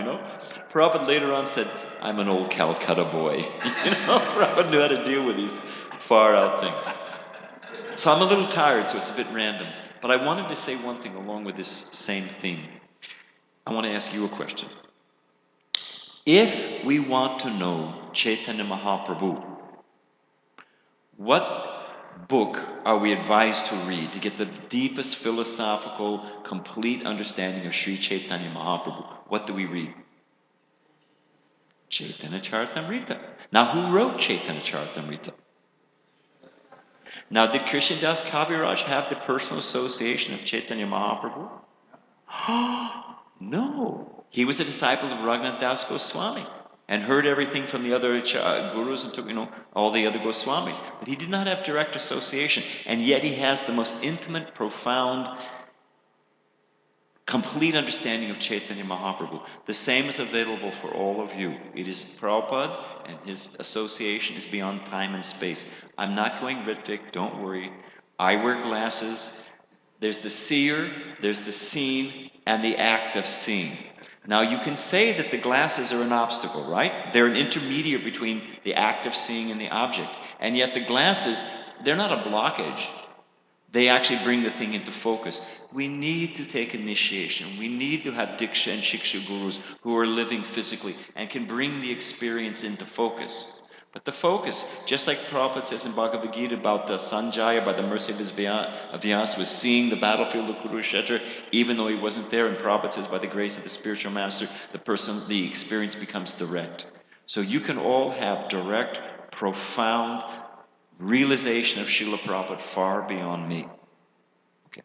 Prabhupada later on said, "I'm an old Calcutta boy." Prabhupada knew how to deal with these far out things. So I'm a little tired, so it's a bit random. But I wanted to say one thing along with this same theme. I want to ask you a question. If we want to know Chaitanya Mahaprabhu, what book are we advised to read to get the deepest philosophical, complete understanding of Sri Chaitanya Mahaprabhu? What do we read? Chaitanya Charitamrita. Now, who wrote Chaitanya Charitamrita? Now, did Krishnadas Kaviraj have the personal association of Chaitanya Mahaprabhu? No. He was a disciple of Raghunath Das Goswami and heard everything from the other gurus and took, all the other Goswamis. But he did not have direct association. And yet he has the most intimate, profound, complete understanding of Chaitanya Mahaprabhu. The same is available for all of you. It is Prabhupada, and his association is beyond time and space. I'm not going Ritvik, don't worry. I wear glasses. There's the seer, there's the seen, and the act of seeing. Now you can say that the glasses are an obstacle, right? They're an intermediate between the act of seeing and the object. And yet the glasses, they're not a blockage. They actually bring the thing into focus. We need to take initiation. We need to have Diksha and Shiksha gurus who are living physically and can bring the experience into focus. But the focus, just like Prabhupada says in Bhagavad Gita about Sanjaya, by the mercy of his Vyasa, was seeing the battlefield of Kurukshetra, even though he wasn't there. And Prabhupada says, by the grace of the spiritual master, the experience becomes direct. So you can all have direct, profound realization of Srila Prabhupada far beyond me. Okay.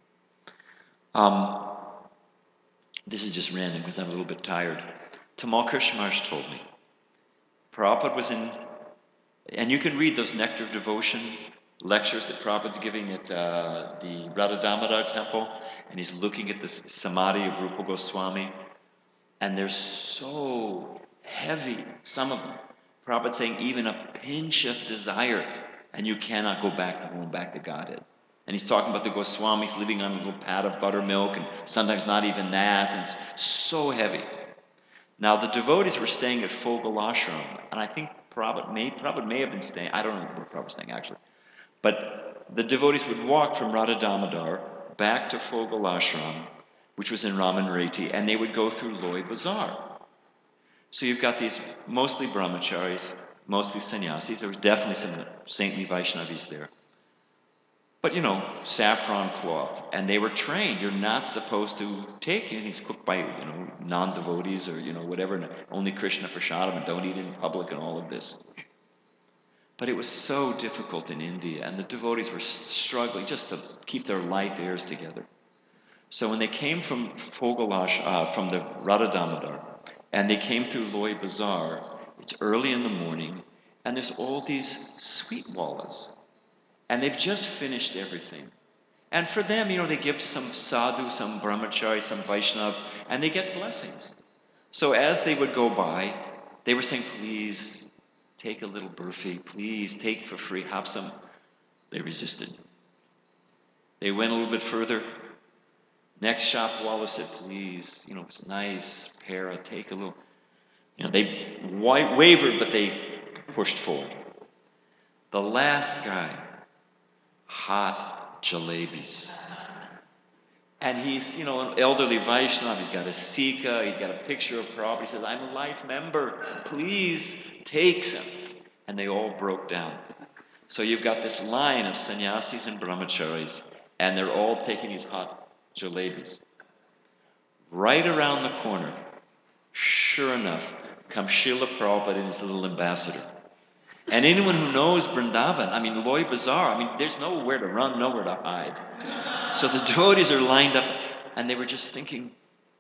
This is just random because I'm a little bit tired. Tamal Krishna Maharaj told me, Prabhupada was in, and you can read those Nectar of Devotion lectures that Prabhupada's giving at the Radha Damodar temple, and he's looking at the samadhi of Rupa Goswami, and they're so heavy, some of them. Prabhupada's saying even a pinch of desire, and you cannot go back to home, back to Godhead. And he's talking about the Goswamis living on a little pat of buttermilk, and sometimes not even that, and it's so heavy. Now, the devotees were staying at Fogal Ashram, and I think Prabhupada may have been staying, I don't know where Prabhupada was staying actually, but the devotees would walk from Radha Damodar back to Fogal Ashram, which was in Ramanreti, and they would go through Loy Bazaar. So you've got these mostly brahmacharis, mostly sannyasis. There were definitely some saintly Vaishnavis there. But, saffron cloth. And they were trained. You're not supposed to take anything that's cooked by, non-devotees or, whatever. Only Krishna Prasadam, and don't eat it in public and all of this. But it was so difficult in India. And the devotees were struggling just to keep their life airs together. So when they came from Fogalash, from the Radha Damodar, and they came through Loy Bazaar, it's early in the morning, and there's all these sweet wallas. And they've just finished everything. And for them, they give some sadhu, some brahmachari, some Vaishnav, and they get blessings. So as they would go by, they were saying, please, take a little burfi, please, take for free, have some. They resisted. They went a little bit further. Next shop, Wallace said, please, it's nice, para, take a little. They wavered, but they pushed forward. The last guy, hot jalebis. And he's, an elderly Vaishnava, he's got a Sika, he's got a picture of Prabhupada. He says, I'm a life member, please take some. And they all broke down. So you've got this line of sannyasis and brahmacharis, and they're all taking these hot jalebis. Right around the corner, sure enough, comes Srila Prabhupada and his little ambassador. And anyone who knows Vrindavan, I mean, Loy Bazaar, I mean, there's nowhere to run, nowhere to hide. So the devotees are lined up, and they were just thinking,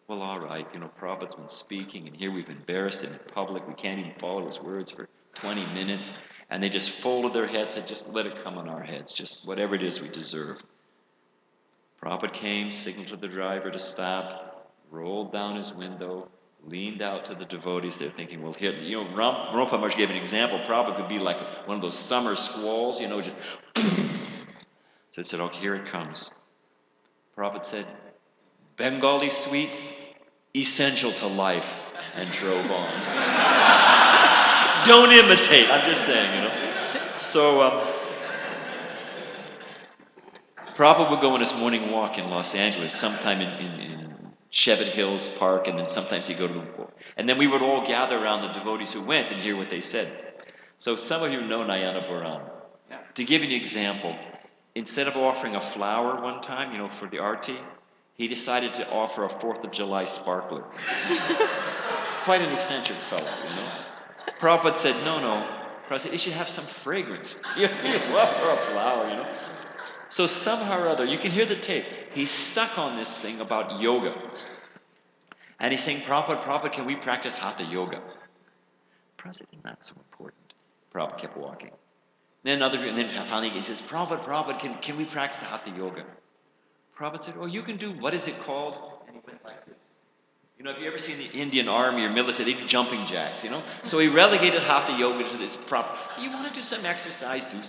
well, all right, Prabhupada's been speaking, and here we've embarrassed him in public. We can't even follow his words for 20 minutes. And they just folded their heads and just let it come on our heads, just whatever it is we deserve. Prabhupada came, signaled to the driver to stop, rolled down his window, leaned out to the devotees. They're thinking, well, here, Prabhupada Maharaj gave an example. Prabhupada could be like one of those summer squalls, just. So they said, okay, here it comes. Prabhupada said, Bengali sweets, essential to life, and drove on. Don't imitate, I'm just saying, So, Prabhupada would go on his morning walk in Los Angeles, sometime in Cheviot Hills Park, and then sometimes he'd go to the... And then we would all gather around the devotees who went and hear what they said. So some of you know Nayana Baran. To give you an example, instead of offering a flower one time, for the arti, he decided to offer a 4th of July sparkler. Quite an eccentric fellow, Prabhupada said, no. Prabhupada said, it should have some fragrance. Or a flower, So somehow or other, you can hear the tape. He's stuck on this thing about yoga. And he's saying, Prabhupada, can we practice Hatha yoga? Prabhupada said, it's not so important. Prabhupada kept walking. Then finally he says, Prabhupada, can we practice Hatha yoga? Prabhupada said, you can do, what is it called? And he went like this. Have you ever seen the Indian army or military, they do jumping jacks, So he relegated Hatha yoga to this You want to do some exercise, but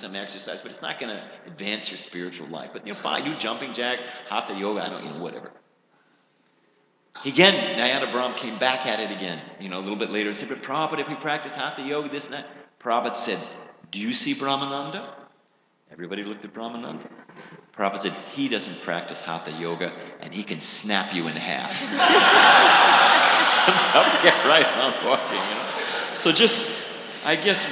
it's not going to advance your spiritual life. But, fine, do jumping jacks, Hatha yoga, I don't, whatever. Again, Nayana Brahm came back at it again, a little bit later and said, but Prabhupada, if we practice Hatha yoga, this and that. Prabhupada said, do you see Brahmananda? Everybody looked at Brahmananda. Prabhupada said, he doesn't practice Hatha yoga, and he can snap you in half. Prabhupada kept right on walking, So just, I guess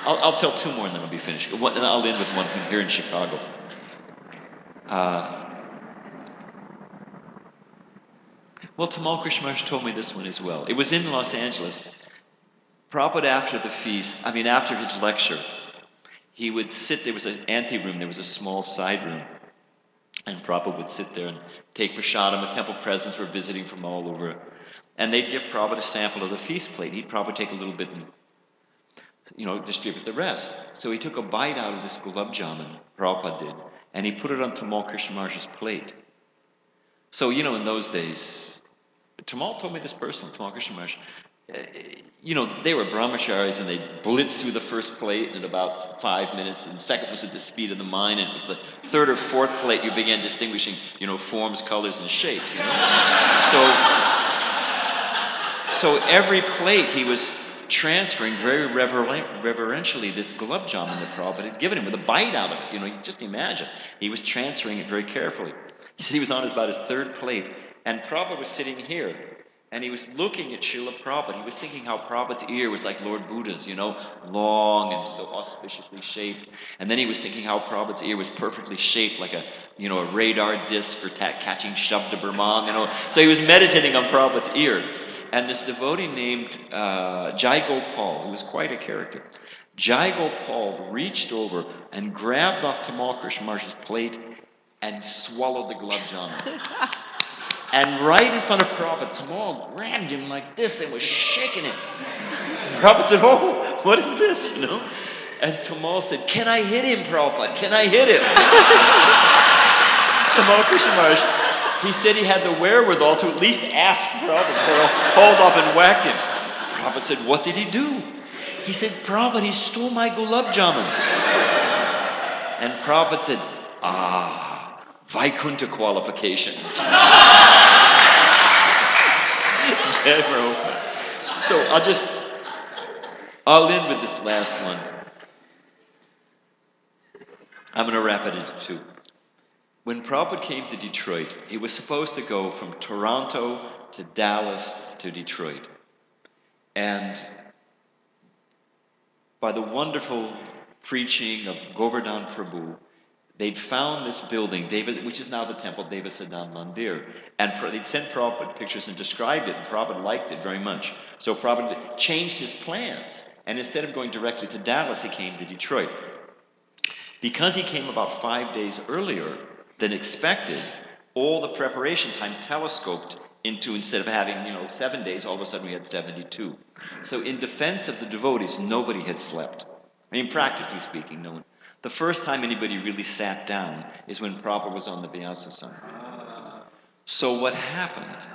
I'll tell 2 more and then I'll be finished. And I'll end with one from here in Chicago. Tamal Krishna Maharaj told me this one as well. It was in Los Angeles. Prabhupada, after his lecture, he would sit, there was an anteroom, there was a small side room, and Prabhupada would sit there and take prasadam. The temple presidents were visiting from all over, and they'd give Prabhupada a sample of the feast plate. He'd probably take a little bit and, distribute the rest. So he took a bite out of this gulab jamun, Prabhupada did, and he put it on Tamal Krishna Maharaj's plate. So, in those days, Tamal told me this personally, Tamal Krishna Maharaj, they were brahmacharis and they blitzed through the first plate in about 5 minutes, and the second was at the speed of the mind, and it was the 3rd or 4th plate you began distinguishing, forms, colors, and shapes, So every plate he was transferring very reverentially this gulab jamun that Prabhupada had given him with a bite out of it. You just imagine. He was transferring it very carefully. He said he was on about his 3rd plate, and Prabhupada was sitting here. And he was looking at Srila Prabhupada. He was thinking how Prabhupada's ear was like Lord Buddha's, long and so auspiciously shaped. And then he was thinking how Prabhupada's ear was perfectly shaped like a radar disc for catching Shabda Brahman, So he was meditating on Prabhupada's ear. And this devotee named Jai Gopal, who was quite a character, Jai Gopal reached over and grabbed off Tamal Krishna Maharaj's plate and swallowed the gulab jamun. And right in front of Prabhupada, Tamal grabbed him like this and was shaking him. Prabhupada said, what is this, And Tamal said, can I hit him, Prabhupada? Can I hit him? Tamal Krishna Maharaj, he said he had the wherewithal to at least ask Prabhupada to hold off and whacked him. Prabhupada said, what did he do? He said, Prabhupada, he stole my gulab jamun. And Prabhupada said, Vaikuntha qualifications. So I'll end with this last one. I'm going to wrap it into 2. When Prabhupada came to Detroit, he was supposed to go from Toronto to Dallas to Detroit. And by the wonderful preaching of Govardhan Prabhu, They'd found this building, which is now the temple, Devasadan Mandir, and they'd sent Prabhupada pictures and described it, and Prabhupada liked it very much. So Prabhupada changed his plans, and instead of going directly to Dallas, he came to Detroit. Because he came about 5 days earlier than expected, all the preparation time telescoped into, instead of having 7 days, all of a sudden we had 72. So in defense of the devotees, nobody had slept. I mean, practically speaking, no one. The first time anybody really sat down is when Prabhupada was on the Vyasa. So what happened?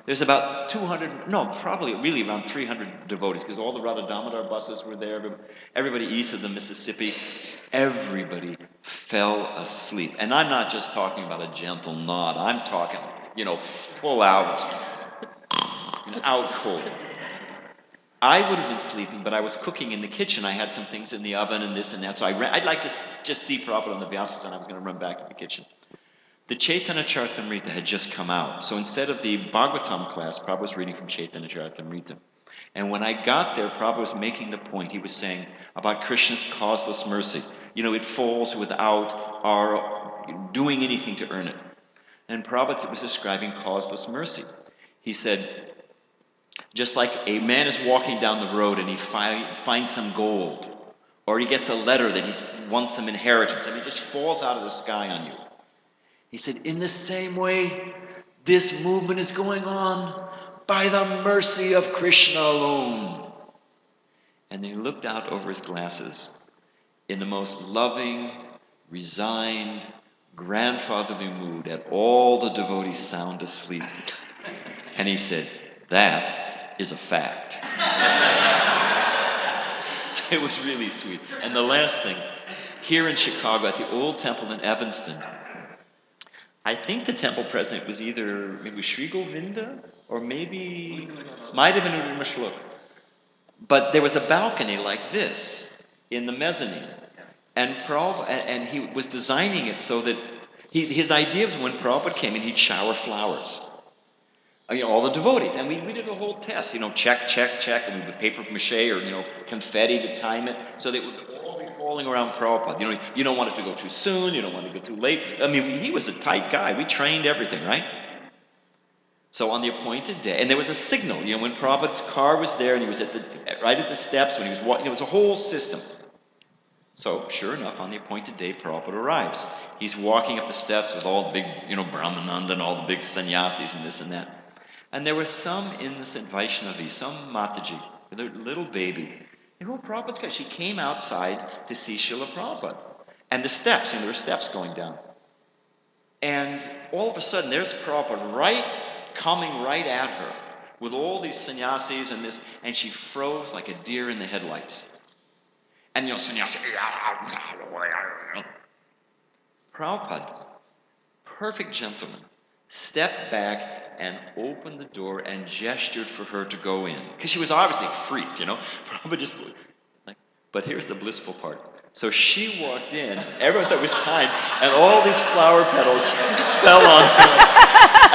There's about 200, no, probably really around 300 devotees, because all the Radha Damodar buses were there, everybody east of the Mississippi, everybody fell asleep. And I'm not just talking about a gentle nod, I'm talking, full out, out cold. I would have been sleeping, but I was cooking in the kitchen. I had some things in the oven and this and that, so I'd like to just see Prabhupada on the Vyasa, and I was going to run back to the kitchen. The Chaitanya Charitamrita had just come out, so instead of the Bhagavatam class, Prabhupada was reading from Chaitanya Charitamrita. And when I got there, Prabhupada was making the point, he was saying about Krishna's causeless mercy. It falls without our doing anything to earn it. And Prabhupada was describing causeless mercy. He said, just like a man is walking down the road and he finds some gold, or he gets a letter that he wants some inheritance, and it just falls out of the sky on you. He said, in the same way, this movement is going on by the mercy of Krishna alone. And then he looked out over his glasses in the most loving, resigned, grandfatherly mood at all the devotees sound asleep. And he said, that is a fact. So it was really sweet. And the last thing, here in Chicago at the old temple in Evanston, I think the temple president was maybe Sri Govinda, or might have been Uddhima Shlok. But there was a balcony like this in the mezzanine. And he was designing it so that his idea was when Prabhupada came in, he'd shower flowers. All the devotees. And we did a whole test, check, check, check, and we would paper mache or, confetti to time it, so they would all be falling around Prabhupada. You don't want it to go too soon, you don't want it to go too late. I mean, he was a tight guy. We trained everything, right? So on the appointed day, and there was a signal, when Prabhupada's car was there, and he was right at the steps, when he was walking, there was a whole system. So, sure enough, on the appointed day, Prabhupada arrives. He's walking up the steps with all the big, Brahmananda and all the big sannyasis and this and that. And there was some innocent Vaishnavi, some Mataji, with a little baby. And who Prabhupada's got? She came outside to see Srila Prabhupada. And the steps, there were steps going down. And all of a sudden, there's Prabhupada coming right at her with all these sannyasis and this, and she froze like a deer in the headlights. And sannyasi, Prabhupada, perfect gentleman, stepped back and opened the door and gestured for her to go in. Because she was obviously freaked, Prabhupada just, but here's the blissful part. So she walked in, everyone thought it was time, and all these flower petals fell on her.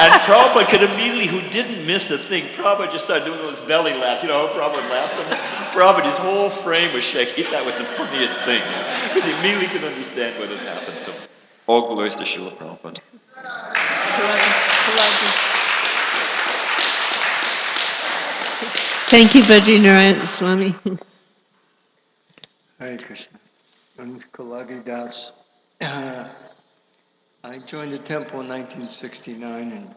And Prabhupada could immediately, who didn't miss a thing, Prabhupada just started doing those belly laughs. Prabhupada laughs. Prabhupada, his whole frame was shaking. That was the funniest thing. Because he immediately could understand what had happened. So, all glories to Srila Prabhupada. Thank you, Badrinarayan Swami. Hare Krishna. My name is Kalagi Das. I joined the temple in 1969 and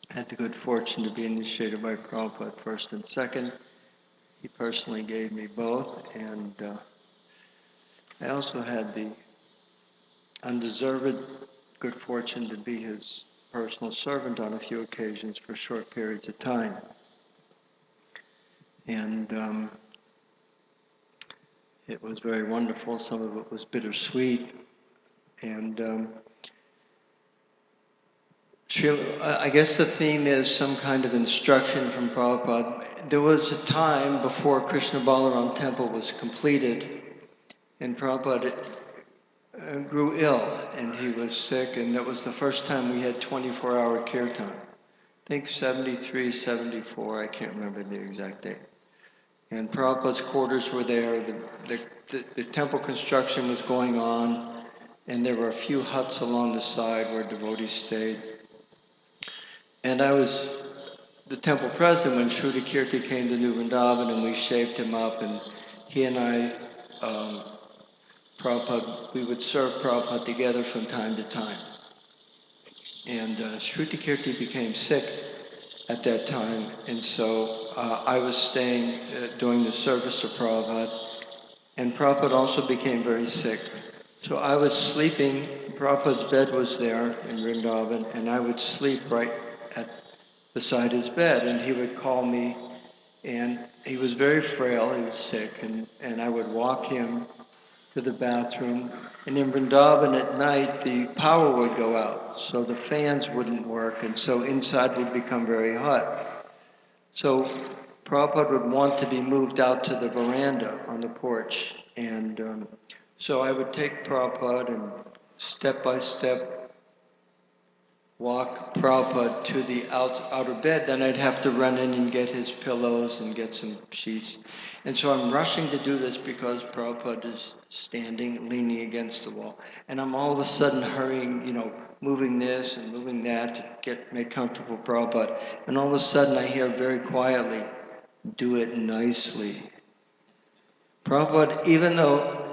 had the good fortune to be initiated by Prabhupada first and second. He personally gave me both, and I also had the undeserved good fortune to be his personal servant on a few occasions for short periods of time. And it was very wonderful. Some of it was bittersweet. And I guess the theme is some kind of instruction from Prabhupada. There was a time before Krishna Balaram Temple was completed, and Prabhupada grew ill, and he was sick, and that was the first time we had 24-hour kirtan. I think 73, 74, I can't remember the exact date. And Prabhupada's quarters were there, the temple construction was going on, and there were a few huts along the side where devotees stayed. And I was the temple president when Srila Kirti came to New Vrindavan, and we shaped him up, and he and I, Prabhupada, we would serve Prabhupada together from time to time. And Shruti Kirti became sick at that time, and so I was staying doing the service of Prabhupada, and Prabhupada also became very sick. So I was sleeping, Prabhupada's bed was there in Vrindavan, and I would sleep right beside his bed, and he would call me, and he was very frail, he was sick, and I would walk him to the bathroom. And in Vrindavan at night, the power would go out, so the fans wouldn't work, and so inside would become very hot. So Prabhupada would want to be moved out to the veranda on the porch, and so I would take Prabhupada and step by step walk Prabhupada to the outer bed. Then I'd have to run in and get his pillows and get some sheets. And so I'm rushing to do this because Prabhupada is standing, leaning against the wall. And I'm all of a sudden hurrying, moving this and moving that to make comfortable for Prabhupada. And all of a sudden I hear very quietly, "Do it nicely." Prabhupada, even though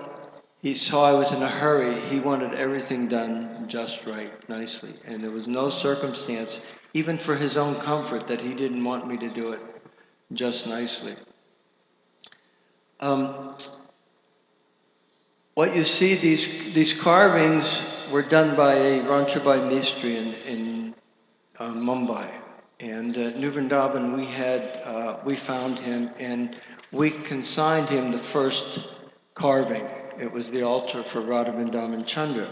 he saw I was in a hurry, he wanted everything done just right, nicely. And there was no circumstance, even for his own comfort, that he didn't want me to do it just nicely. What you see, these carvings were done by a Ranchabai Mistri in Mumbai. And at New Vrindavan, we found him, and we consigned him the first carving. It was the altar for Radha Vrindavan Chandra.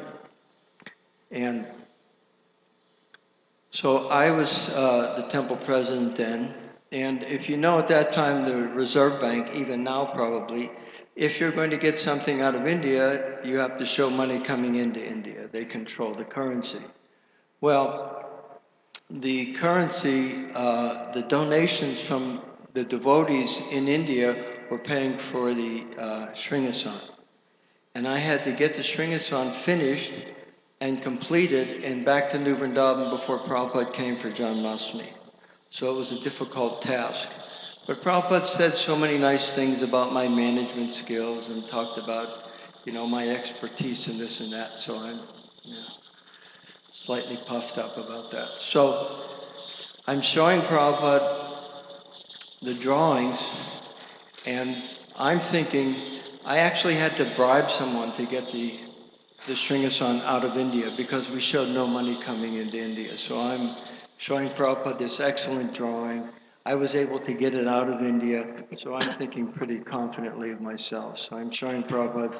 And so I was the temple president then. And if you know at that time, the Reserve Bank, even now probably, if you're going to get something out of India, you have to show money coming into India. They control the currency. Well, the currency, the donations from the devotees in India were paying for the Sringasan. And I had to get the Sringasan finished and completed and back to New Vrindavan before Prabhupada came for Janmashtami. So it was a difficult task. But Prabhupada said so many nice things about my management skills and talked about, my expertise in this and that. So I'm slightly puffed up about that. So I'm showing Prabhupada the drawings, and I'm thinking, I actually had to bribe someone to get the Sringasan out of India because we showed no money coming into India. So I'm showing Prabhupada this excellent drawing. I was able to get it out of India, so I'm thinking pretty confidently of myself. So I'm showing Prabhupada.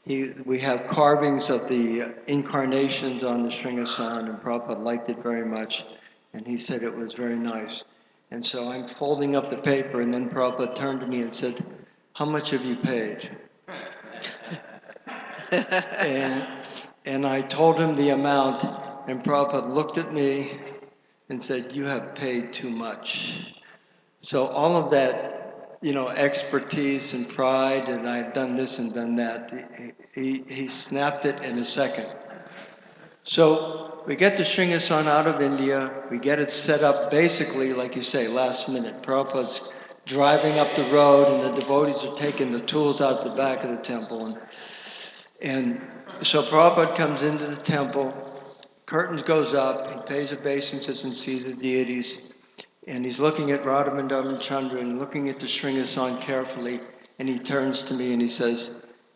We have carvings of the incarnations on the Sringasan, and Prabhupada liked it very much, and he said it was very nice. And so I'm folding up the paper, and then Prabhupada turned to me and said, "How much have you paid?" and I told him the amount, and Prabhupada looked at me and said, "You have paid too much." So all of that, expertise and pride, and I've done this and done that, he snapped it in a second. So we get the Sringasan out of India, we get it set up basically, like you say, last minute. Prabhupada's driving up the road, and the devotees are taking the tools out the back of the temple. And so Prabhupada comes into the temple, curtains goes up, he pays obeisances and sees the deities, and he's looking at Radha Vrindavan Chandra and looking at the Sringasan carefully, and he turns to me and he says,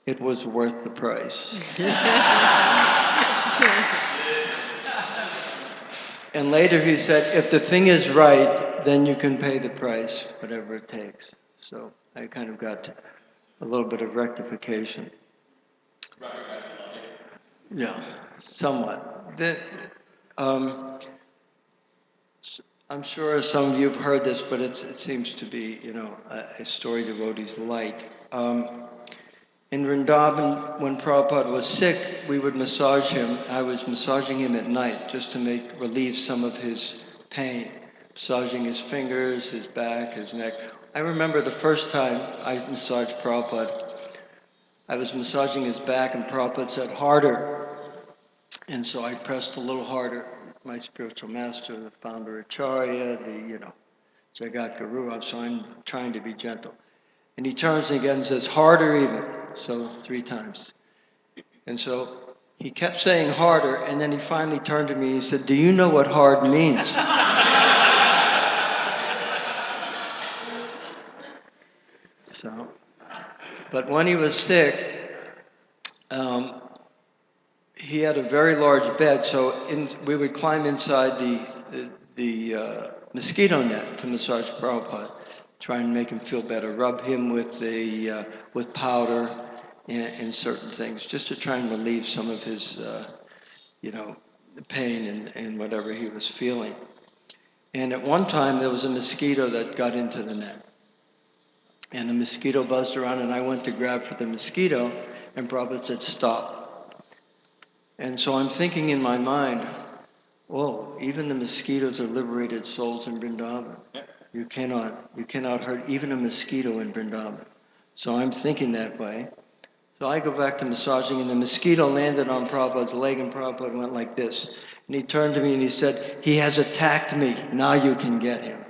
"It was worth the price." And later he said, "If the thing is right, then you can pay the price, whatever it takes." So I kind of got a little bit of rectification. Yeah, somewhat. I'm sure some of you have heard this, but it seems to be, a story devotees like. In Vrindavan, when Prabhupada was sick, we would massage him. I was massaging him at night just to relieve some of his pain, massaging his fingers, his back, his neck. I remember the first time I massaged Prabhupada, I was massaging his back, and Prabhupada said, "Harder." And so I pressed a little harder. My spiritual master, the founder Acharya, Jagat Guru, so I'm trying to be gentle. And he turns again and says, harder even. So 3 times. And so he kept saying harder, and then he finally turned to me and he said, do you know what hard means? So, but when he was sick, he had a very large bed, so we would climb inside the mosquito net to massage Prabhupada, try and make him feel better, rub him with powder and certain things, just to try and relieve some of his, the pain and whatever he was feeling. And at one time, there was a mosquito that got into the net. And the mosquito buzzed around, and I went to grab for the mosquito, and Prabhupada said, stop. And so I'm thinking in my mind, whoa, even the mosquitoes are liberated souls in Vrindavan. You cannot hurt even a mosquito in Vrindavan. So I'm thinking that way. So I go back to massaging, and the mosquito landed on Prabhupada's leg, and Prabhupada went like this. And he turned to me and he said, he has attacked me, now you can get him.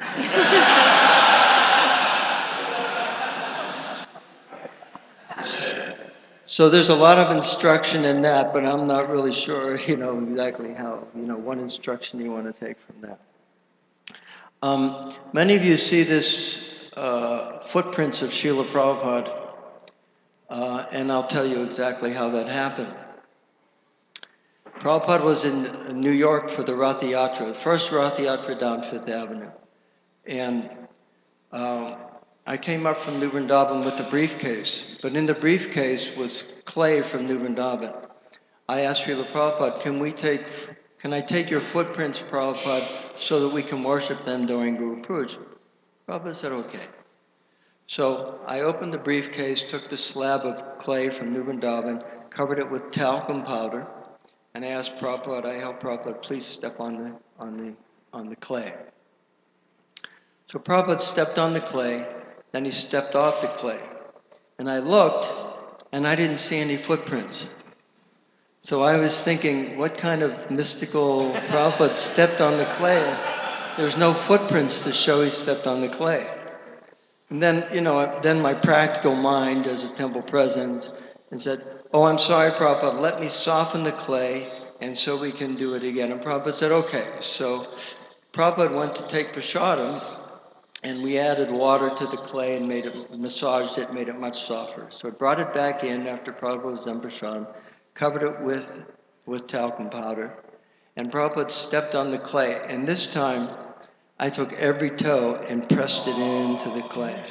So there's a lot of instruction in that, but I'm not really sure, exactly how, what instruction you want to take from that. Many of you see this footprints of Srila Prabhupada, and I'll tell you exactly how that happened. Prabhupada was in New York for the Rath Yatra, the first Rath Yatra down Fifth Avenue. And I came up from New Vrindavan with the briefcase, but in the briefcase was clay from New Vrindavan. I asked Srila Prabhupada, can I take your footprints, Prabhupada, so that we can worship them during Guru Puja? Prabhupada said, okay. So I opened the briefcase, took the slab of clay from New Vrindavan, covered it with talcum powder, and I asked Prabhupada, I helped Prabhupada, please step on the clay. So Prabhupada stepped on the clay, then he stepped off the clay. And I looked, and I didn't see any footprints. So I was thinking, what kind of mystical Prabhupada stepped on the clay? There's no footprints to show he stepped on the clay. And then, then my practical mind as a temple president and said, oh, I'm sorry, Prabhupada, let me soften the clay, and so we can do it again. And Prabhupada said, okay. So Prabhupada went to take prasadam, and we added water to the clay and massaged it, made it much softer. So I brought it back in after Prabhupada was done prasadam, covered it with talcum powder, and Prabhupada stepped on the clay. And this time, I took every toe and pressed it into the clay.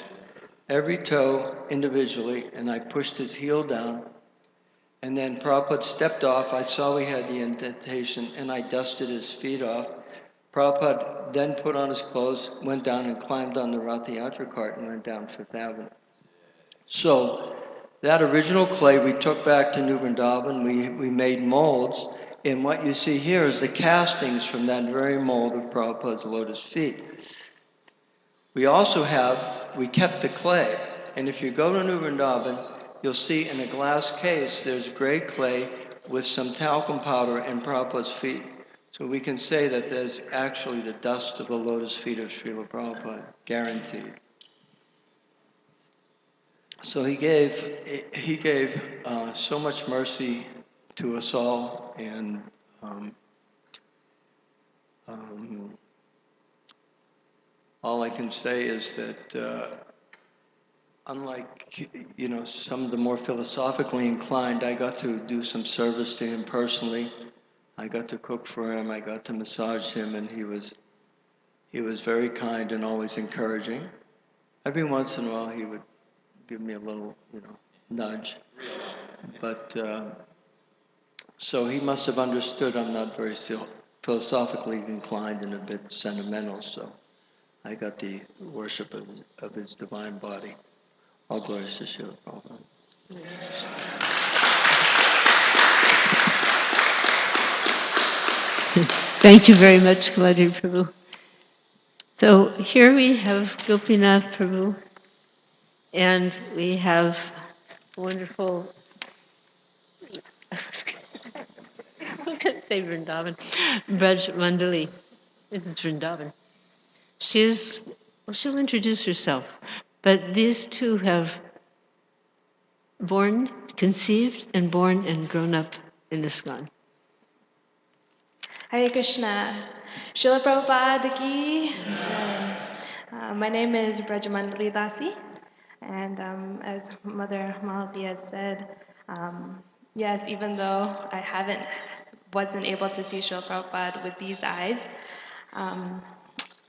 Every toe individually, and I pushed his heel down. And then Prabhupada stepped off. I saw he had the indentation, and I dusted his feet off. Prabhupada then put on his clothes, went down and climbed on the Rath Yatra cart and went down Fifth Avenue. So that original clay we took back to New Vrindavan. We made molds, and what you see here is the castings from that very mold of Prabhupada's lotus feet. We kept the clay, and if you go to New Vrindavan, you'll see in a glass case there's gray clay with some talcum powder and Prabhupada's feet. So we can say that there's actually the dust of the lotus feet of Srila Prabhupada, guaranteed. So he gave so much mercy to us all, and all I can say is that unlike some of the more philosophically inclined, I got to do some service to him personally. I got to cook for him, I got to massage him, and he was very kind and always encouraging. Every once in a while he would give me a little, nudge. But, so he must have understood I'm not very philosophically inclined and a bit sentimental, so I got the worship of his divine body. All glories to Srila Prabhupada. Thank you very much, Kaladi Prabhu. So here we have Gopinath Prabhu, and we have wonderful, can't say Vrindavan. Braj Mandali. This is Vrindavan. She'll introduce herself. But these two have conceived and born and grown up in ISKCON. Hare Krishna. Srila Prabhupada ki Jai. My name is Brajamandali Dasi, and as Mother Malati has said, yes, even though wasn't able to see Srila Prabhupada with these eyes,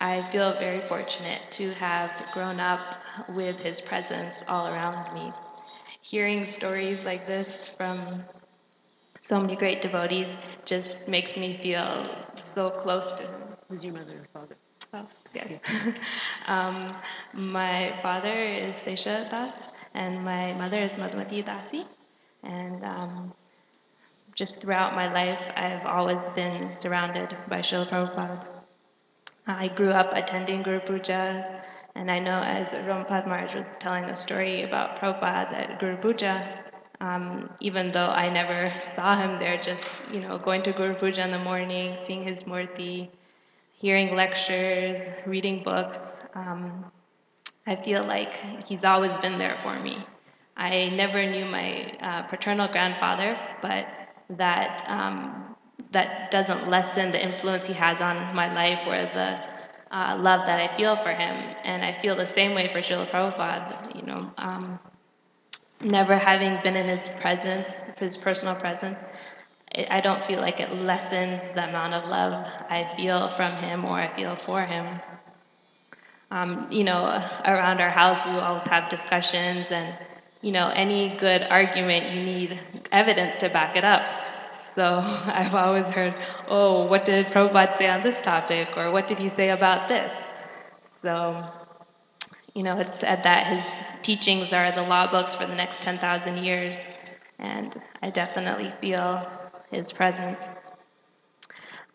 I feel very fortunate to have grown up with his presence all around me. Hearing stories like this from so many great devotees just makes me feel so close to him. Who's your mother and father? Oh, yes. My father is Sesha Das, and my mother is Madhumati Dasi. And just throughout my life, I've always been surrounded by Srila Prabhupada. I grew up attending Guru Pujas, and I know as Rampad Maharaj was telling the story about Prabhupada at Guru Puja, even though I never saw him there, just going to Guru Puja in the morning, seeing his murti, hearing lectures, reading books, I feel like he's always been there for me. I never knew my paternal grandfather, but that doesn't lessen the influence he has on my life or the love that I feel for him. And I feel the same way for Srila Prabhupada. Never having been in his presence, his personal presence, I don't feel like it lessens the amount of love I feel from him or I feel for him. Around our house, we always have discussions, and any good argument, you need evidence to back it up. So I've always heard, oh, what did Prabhupada say on this topic, or what did he say about this? So, it's said that his teachings are the law books for the next 10,000 years, and I definitely feel his presence.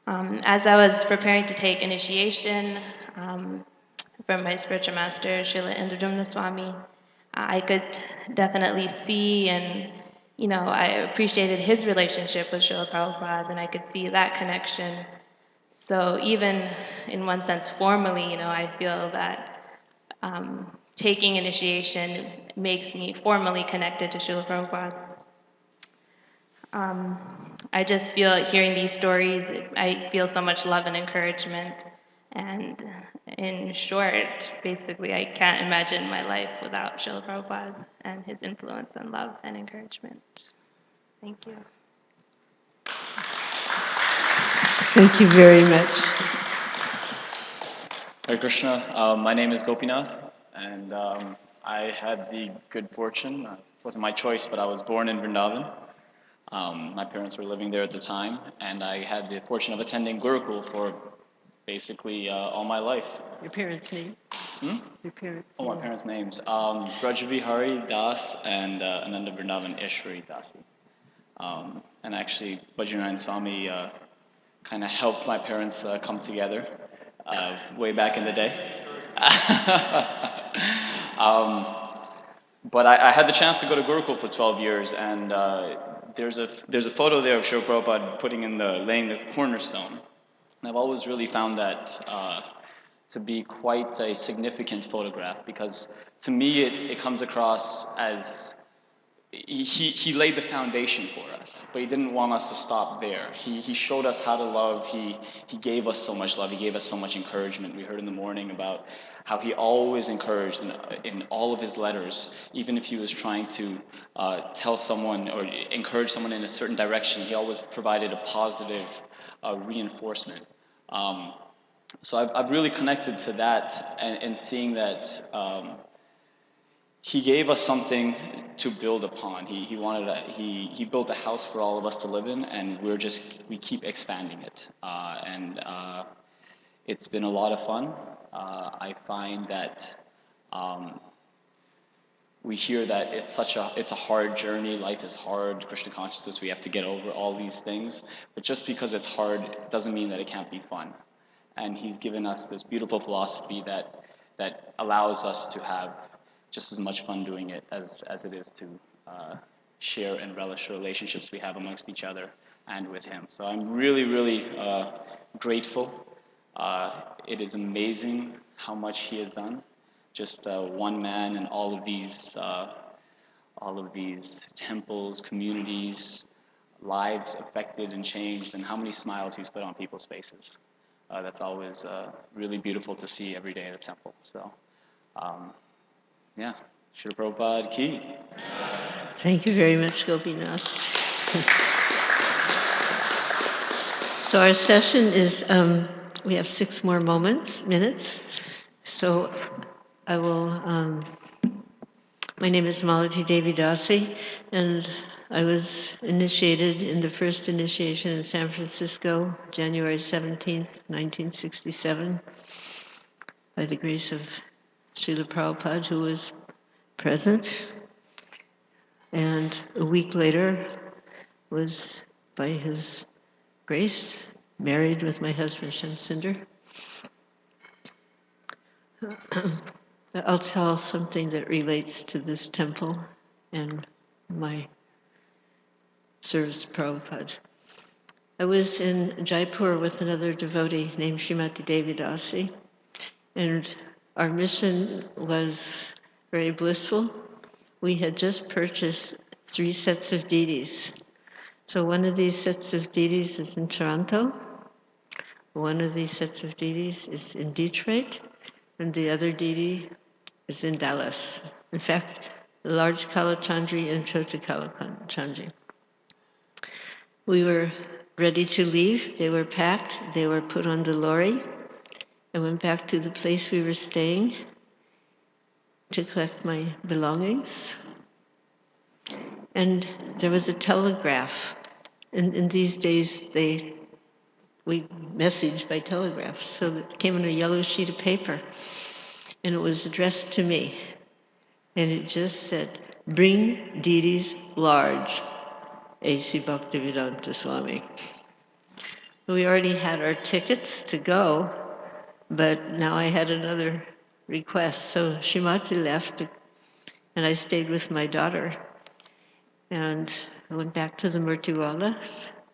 As I was preparing to take initiation from my spiritual master, Srila Indradumna Swami, I could definitely see and, I appreciated his relationship with Srila Prabhupada, and I could see that connection. So even in one sense, formally, I feel that taking initiation makes me formally connected to Srila Prabhupada. I just feel hearing these stories, I feel so much love and encouragement. And in short, basically, I can't imagine my life without Srila Prabhupada and his influence and love and encouragement. Thank you. Thank you very much. Hare Krishna. My name is Gopinath, and I had the good fortune, it wasn't my choice, but I was born in Vrindavan. My parents were living there at the time, and I had the fortune of attending Gurukul for basically all my life. Your parents' name? Your parents' Oh, my name. parents' names. Brajabihari Das and Ananda Vrindavan Ishwari Dasi. And actually, Bajranath Swami kind of helped my parents come together way back in the day. But I had the chance to go to Gurukul for 12 years, and there's a photo there of Srila Prabhupada laying the cornerstone. And I've always really found that to be quite a significant photograph, because to me it comes across as he laid the foundation for us, but he didn't want us to stop there. He showed us how to love. He gave us so much love. He gave us so much encouragement. We heard in the morning about how he always encouraged in all of his letters, even if he was trying to tell someone or encourage someone in a certain direction, he always provided a positive reinforcement. So I've really connected to that, and seeing that he gave us something to build upon. He built a house for all of us to live in, and we keep expanding it. And it's been a lot of fun. I find that we hear that it's a hard journey. Life is hard. Krishna consciousness, we have to get over all these things. But just because it's hard doesn't mean that it can't be fun. And he's given us this beautiful philosophy that allows us to have just as much fun doing it as it is to share and relish the relationships we have amongst each other. and with him. So I'm really, really grateful. It is amazing how much he has done. Just one man and all of these temples, communities, lives affected and changed, and how many smiles he's put on people's faces. That's always really beautiful to see every day at a temple. So, yeah, Srila Prabhupada ki. Thank you very much, Gopinath. So our session is, we have 6 more minutes. So I will, my name is Malati Devi Dasi, and I was initiated in the first initiation in San Francisco, January 17th, 1967, by the grace of Srila Prabhupada, who was present. And a week later was, by his grace, married with my husband Shamsunder. I'll tell something that relates to this temple and my service to Prabhupada. I was in Jaipur with another devotee named Srimati Devi Dasi, and our mission was very blissful. We had just purchased 3 sets of deities. So one of these sets of deities is in Toronto, one of these sets of deities is in Detroit, and the other deity is in Dallas. In fact, the large Kalachandri and Chota Kalachandri. We were ready to leave. They were packed. They were put on the lorry. I went back to the place we were staying to collect my belongings. And there was a telegraph. In these days, we messaged by telegraph. So it came on a yellow sheet of paper. And it was addressed to me. And it just said, "Bring deities large, A.C. Bhaktivedanta Swami." We already had our tickets to go, but now I had another request. So Shrimati left, and I stayed with my daughter. And I went back to the Murtiwalas,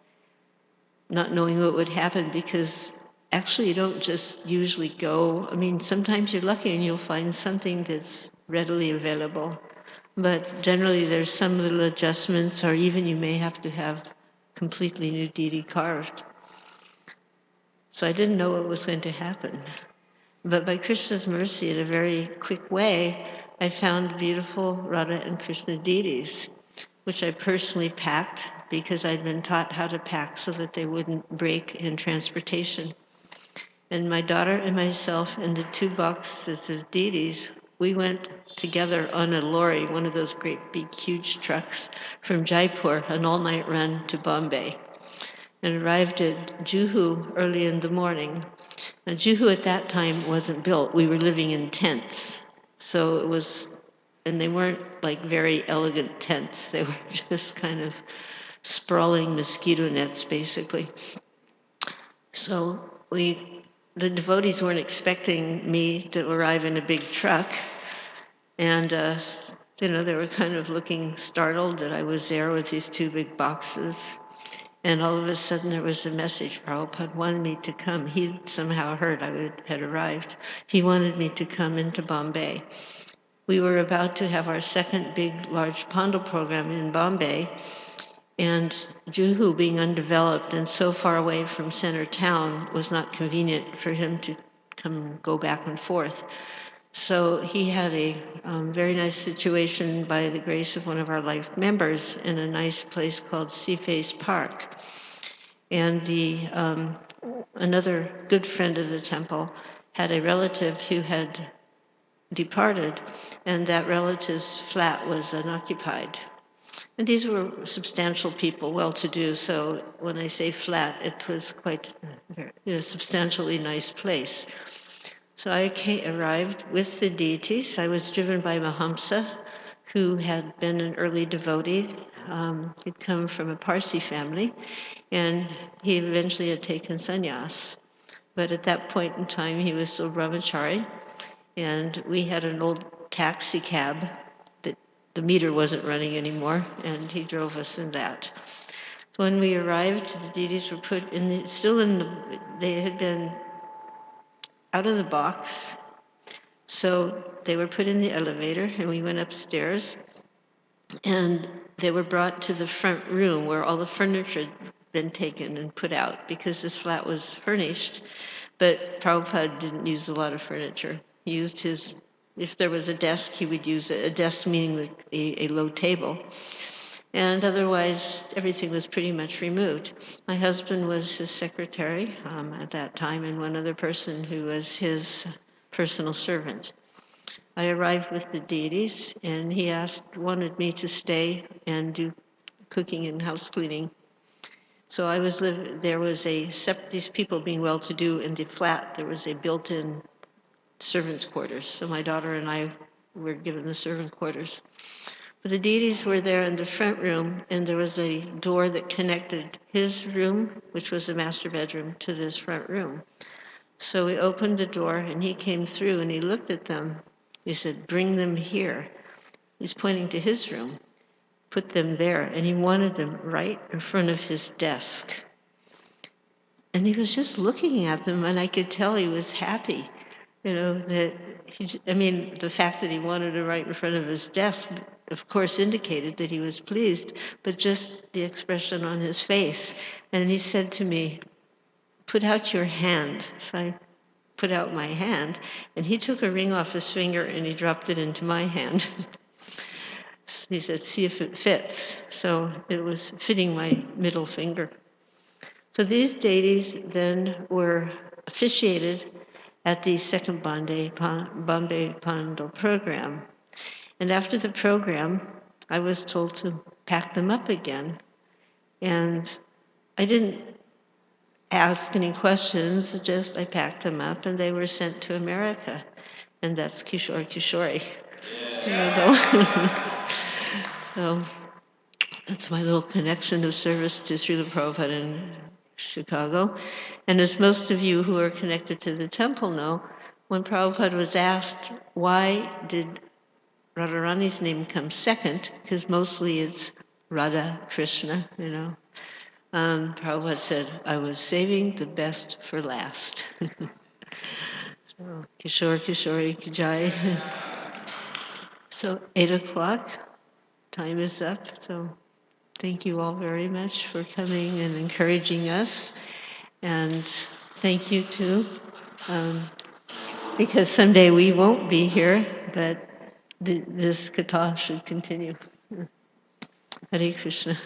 not knowing what would happen, because actually you don't just usually go. I mean, sometimes you're lucky and you'll find something that's readily available. But generally there's some little adjustments, or even you may have to have completely new deity carved. So I didn't know what was going to happen. But by Krishna's mercy, in a very quick way, I found beautiful Radha and Krishna deities, which I personally packed because I'd been taught how to pack so that they wouldn't break in transportation. And my daughter and myself and the 2 boxes of deities, we went together on a lorry, one of those great big huge trucks, from Jaipur, an all-night run to Bombay, and arrived at Juhu early in the morning. Now, Juhu at that time wasn't built. We were living in tents. So it was, and they weren't like very elegant tents. They were just kind of sprawling mosquito nets, basically. So the devotees weren't expecting me to arrive in a big truck. And, they were kind of looking startled that I was there with these 2 big boxes. And all of a sudden there was a message. Prabhupada wanted me to come. He somehow heard I had arrived. He wanted me to come into Bombay. We were about to have our second big, large Pandal program in Bombay, and Juhu, being undeveloped and so far away from center town, was not convenient for him to go back and forth. So he had a very nice situation by the grace of one of our life members in a nice place called Seaface Park. And another good friend of the temple had a relative who had departed, and that relative's flat was unoccupied. And these were substantial people, well-to-do, so when I say flat, it was quite a substantially nice place. So I arrived with the deities. I was driven by Mahamsa, who had been an early devotee. He'd come from a Parsi family, and he eventually had taken sannyas. But at that point in time, he was still brahmachari, and we had an old taxi cab that the meter wasn't running anymore, and he drove us in that. So when we arrived, the deities were put in the, still in the, they had been out of the box. So they were put in the elevator and we went upstairs and they were brought to the front room where all the furniture had been taken and put out because this flat was furnished. But Prabhupada didn't use a lot of furniture. He used his, if there was a desk, he would use a desk meaning a low table. And otherwise, everything was pretty much removed. My husband was his secretary at that time, and one other person who was his personal servant. I arrived with the deities, and he wanted me to stay and do cooking and house cleaning. So I was there was these people being well-to-do in the flat, there was a built-in servants' quarters. So my daughter and I were given the servant quarters. But the deities were there in the front room, and there was a door that connected his room, which was the master bedroom, to this front room. So we opened the door, and he came through, and he looked at them. He said, "Bring them here." He's pointing to his room. Put them there, and he wanted them right in front of his desk. And he was just looking at them, and I could tell he was happy. That the fact that he wanted it right in front of his desk, of course, indicated that he was pleased, but just the expression on his face. And he said to me, "Put out your hand." So I put out my hand, and he took a ring off his finger and he dropped it into my hand. He said, "See if it fits." So it was fitting my middle finger. So these deities then were officiated at the second Bombay Pandal program. And after the program, I was told to pack them up again. And I didn't ask any questions, just I packed them up and they were sent to America. And that's Kishore Kishore. So that's my little connection of service to Srila Prabhupada in Chicago. And as most of you who are connected to the temple know, when Prabhupada was asked, why did Radharani's name come second, because mostly it's Radha Krishna, Prabhupada said, "I was saving the best for last." So, Kishore Kishore Ki Jai. So, 8:00, time is up. So, thank you all very much for coming and encouraging us. And thank you too, because someday we won't be here, but this katha should continue. Hare Krishna.